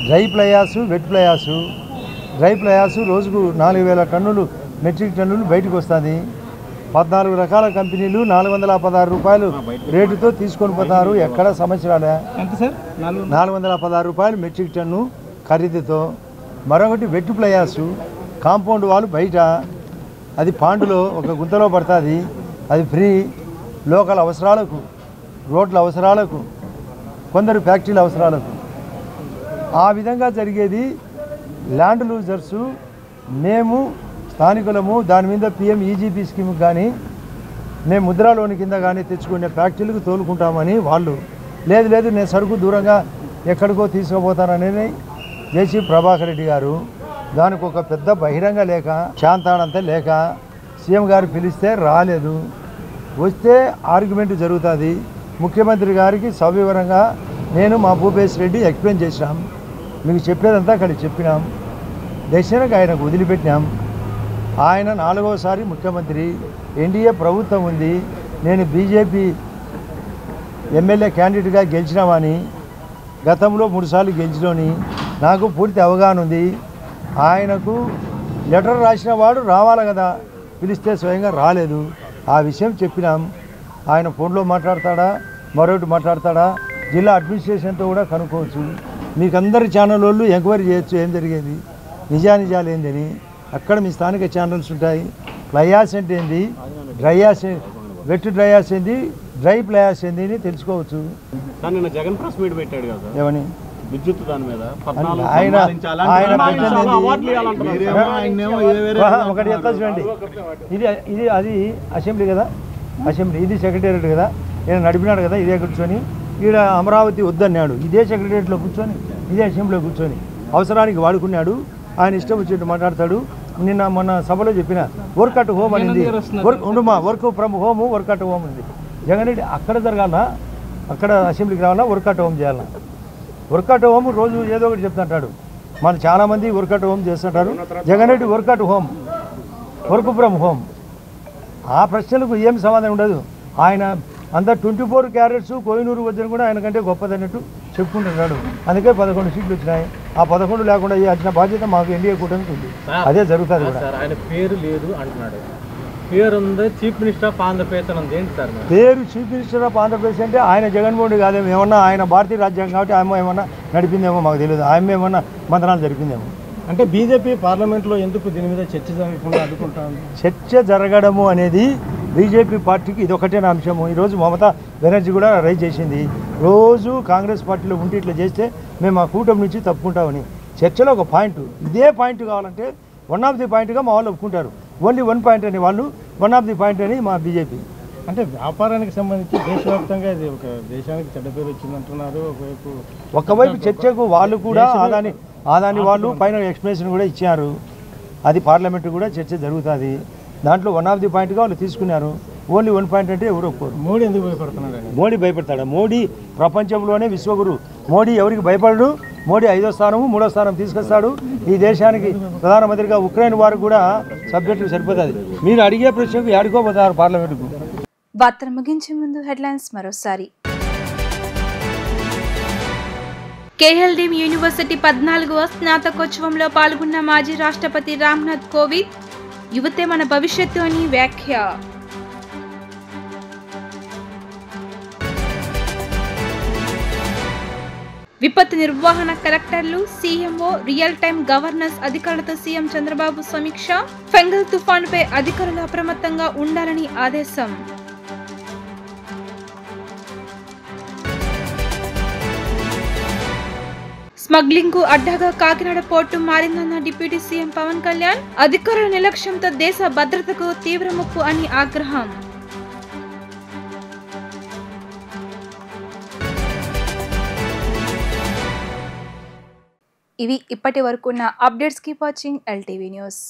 Speaker 11: Dry fly ash wet fly ash. Dry fly ash రోజుకు 4000 టన్నులు మెట్రిక్ టన్నులు బయటకు వస్తుంది. 14 రకాల కంపెనీలు 416 రూపాయలు రేటుతో తీసుకొని పోతారు. ఎక్కడ సమస్య రాలే. 416 రూపాయలు మెట్రిక్ టన్ను ఖరీదుతో. మరొకటి వెట్ ప్లయాసు కాంపౌండ్ వాళ్ళు బయట, అది పాండులో ఒక గుంతలో పడుతుంది. అది ఫ్రీ. లోకల్ అవసరాలకు, రోడ్ల అవసరాలకు, కొందరు ఫ్యాక్టరీల అవసరాలకు ఆ విధంగా జరిగేది. ల్యాండ్ లూజర్సు మేము స్థానికులము. దాని మీద పిఎం ఈజీపీ స్కీమ్ కానీ మేము ముద్రా లోన్ కింద కానీ తెచ్చుకునే ఫ్యాక్టరీలకు తోలుకుంటామని వాళ్ళు, లేదు లేదు నేను సరుకు దూరంగా ఎక్కడికో తీసుకుపోతానని జేసీ ప్రభాకర్ రెడ్డి గారు దానికి ఒక పెద్ద బహిరంగ లేఖ, శాంతాడంతా లేఖ సీఎం గారు పిలిస్తే రాలేదు. వస్తే ఆర్గ్యుమెంట్ జరుగుతుంది. ముఖ్యమంత్రి గారికి సవివరంగా నేను మా భూపేశ్ రెడ్డి ఎక్స్ప్లెయిన్ చేసినాం. మీకు చెప్పేదంతా అక్కడ చెప్పినాం. దర్శనకు ఆయనకు వదిలిపెట్టినాం. ఆయన 4వసారి ముఖ్యమంత్రి. ఎన్డీఏ ప్రభుత్వం ఉంది. నేను బీజేపీ ఎమ్మెల్యే క్యాండిడేట్గా గెలిచినామని గతంలో 3 సార్లు గెలిచినోని నాకు పూర్తి అవగాహన ఉంది. ఆయనకు లెటర్ రాసిన వాడు రావాలి కదా, పిలిస్తే స్వయంగా రాలేదు. ఆ విషయం చెప్పినాం. ఆయన ఫోన్లో మాట్లాడతాడా, మరొకటి మాట్లాడతాడా, జిల్లా అడ్మినిస్ట్రేషన్తో కూడా కనుక్కోవచ్చు. మీకు అందరి ఛానల్ వాళ్ళు ఎంక్వైరీ చేయొచ్చు ఏం జరిగేది, నిజానిజాలు ఏందని. అక్కడ మీ స్థానిక ఛానల్స్ ఉంటాయి. ప్లయాస్ అంటే ఏంది, డ్రైయాస్, వెట్ డ్రైయాస్ ఏంది, డ్రై ప్లయాస్ ఏంది అని తెలుసుకోవచ్చు.
Speaker 3: జగన్ ప్రెస్ మీట్ పెట్టాడు కదా
Speaker 11: ఏమని
Speaker 3: విద్యుత్ దాని మీద
Speaker 11: ఒకటి చెప్తా చూడండి. ఇది అది అసెంబ్లీ కదా, అసెంబ్లీ ఇది సెక్రటేరియట్ కదా. నేను నడిపినాడు కదా ఇదే కూర్చొని. ఈడ అమరావతి వద్దన్నాడు, ఇదే సెక్రటేరియట్లో కూర్చొని, ఇదే అసెంబ్లీలో కూర్చొని అవసరానికి వాడుకున్నాడు. ఆయన ఇష్టం వచ్చినట్టు మాట్లాడతాడు. నిన్న మొన్న సభలో చెప్పిన వర్క్ అట్ హోమ్ అనేది, work from home, work at home ఉంది. జగన్ రెడ్డి అక్కడ జరగాలన్నా, అక్కడ అసెంబ్లీకి రావాలా, వర్క్ అట్ హోమ్ చేయాలన్నా. వర్క్ అట్ హోమ్ రోజు ఏదో ఒకటి చెప్తుంటాడు. మన చాలామంది వర్క్ అట్ హోమ్ చేస్తుంటారు. Jagan Reddy work at home, work from home. ఆ ప్రశ్నలకు ఏం సమాధానం ఉండదు. ఆయన అంతా 24 క్యారెట్స్ కోహినూరు వజ్రం కూడా ఆయన కంటే గొప్పదన్నట్టు చెప్పుకుంటున్నాడు. అందుకే 11 సీట్లు వచ్చినాయి. ఆ 11 లేకుండా వచ్చిన బాధ్యత మాకు ఎన్డీఏ కూటమికి ఉంది. అదే జరుగుతుంది కూడా.
Speaker 3: ఆయన పేరు లేదు అంటున్నాడు. పేరు ఉంది చీఫ్ మినిస్టర్ ఆఫ్ ఆంధ్రప్రదేశ్ అని ఏంటి సార్
Speaker 11: పేరు? చీఫ్ మినిస్టర్ ఆఫ్ ఆంధ్రప్రదేశ్ అంటే ఆయన జగన్మోహన్ రెడ్డి కాదేమో. ఏమన్నా ఆయన భారతీయ రాజ్యాంగం కాబట్టి ఆయన ఏమన్నా నడిపిందేమో మాకు తెలియదు. ఆయన ఏమన్నా మంత్రాలు జరిపిందేమో.
Speaker 3: అంటే బీజేపీ పార్లమెంట్లో ఎందుకు దీని మీద చర్చ జరగకుండా అడ్డుకుంటాను?
Speaker 11: చర్చ జరగడము అనేది బీజేపీ పార్టీకి ఇదొకటే అంశము. ఈరోజు మమతా బెనర్జీ కూడా రైజ్ చేసింది. రోజు కాంగ్రెస్ పార్టీలో ఉంటే ఇట్లా చేస్తే మేము ఆ కూటమి నుంచి తప్పుకుంటామని. చర్చలో ఒక పాయింట్, ఇదే పాయింట్ కావాలంటే 1 ఆఫ్ ది పాయింట్గా మా వాళ్ళు ఒప్పుకుంటారు. ఓన్లీ 1 పాయింట్ అని వాళ్ళు, 1 ఆఫ్ ది పాయింట్ అని మా బీజేపీ.
Speaker 3: అంటే వ్యాపారానికి సంబంధించి దేశవ్యాప్తంగా ఇది ఒక దేశానికి చెడ్డ పేరు వచ్చిందంటున్నారు.
Speaker 11: ఒకవైపు చర్చకు వాళ్ళు కూడా ఆదాని వాళ్ళు పైన ఎక్స్ప్లెనేషన్ కూడా ఇచ్చారు. అది పార్లమెంటు కూడా చర్చ జరుగుతుంది. దాంట్లో 1 ఆఫ్ ది పాయింట్గా వాళ్ళు తీసుకున్నారు. ఓన్లీ 1 పాయింట్ అంటే ఎవరు ఒప్పుకోరు.
Speaker 3: మోడీ ఎందుకు భయపడుతున్నాడు?
Speaker 11: మోడీ భయపడతాడా? మోడీ ప్రపంచంలోనే విశ్వగురు. మోడీ ఎవరికి భయపడడు. మోడీ 5వ స్థానము 3వ స్థానం తీసుకొస్తాడు. ఈ దేశానికి ప్రధానమంత్రిగా ఉక్రెయిన్ వారు కూడా సబ్జెక్టు సరిపోతుంది. మీరు అడిగే ప్రశ్నకు ఆడుకోపోతారు పార్లమెంటుకు.
Speaker 1: వార్తలు ముగించే ముందు హెడ్లైన్స్ మరోసారి. కేఎల్డీఎం యూనివర్సిటీ 14వ స్నాతకోత్సవంలో పాల్గొన్న మాజీ రాష్ట్రపతి రామ్నాథ్ కోవింద్. యువతే మన భవిష్యత్తు అని వ్యాఖ్య. విపత్తు నిర్వహణ కలెక్టర్లు, సీఎంఓ, రియల్ టైం గవర్నెన్స్ అధికారులతో సీఎం చంద్రబాబు సమీక్ష. ఫెంగల్ తుఫానుపై అధికారులు అప్రమత్తంగా ఉండాలని ఆదేశం. స్మగ్లింగ్ కు అడ్డాగా కాకినాడ పోర్టు మారిందన్న డిప్యూటీ సీఎం పవన్ కళ్యాణ్. అధికారుల నిర్లక్ష్యంతో దేశ భద్రతకు తీవ్ర ముప్పు అని ఆగ్రహం. ఇవి ఇప్పటి వరకు ఉన్న updates. Keep watching LTV news.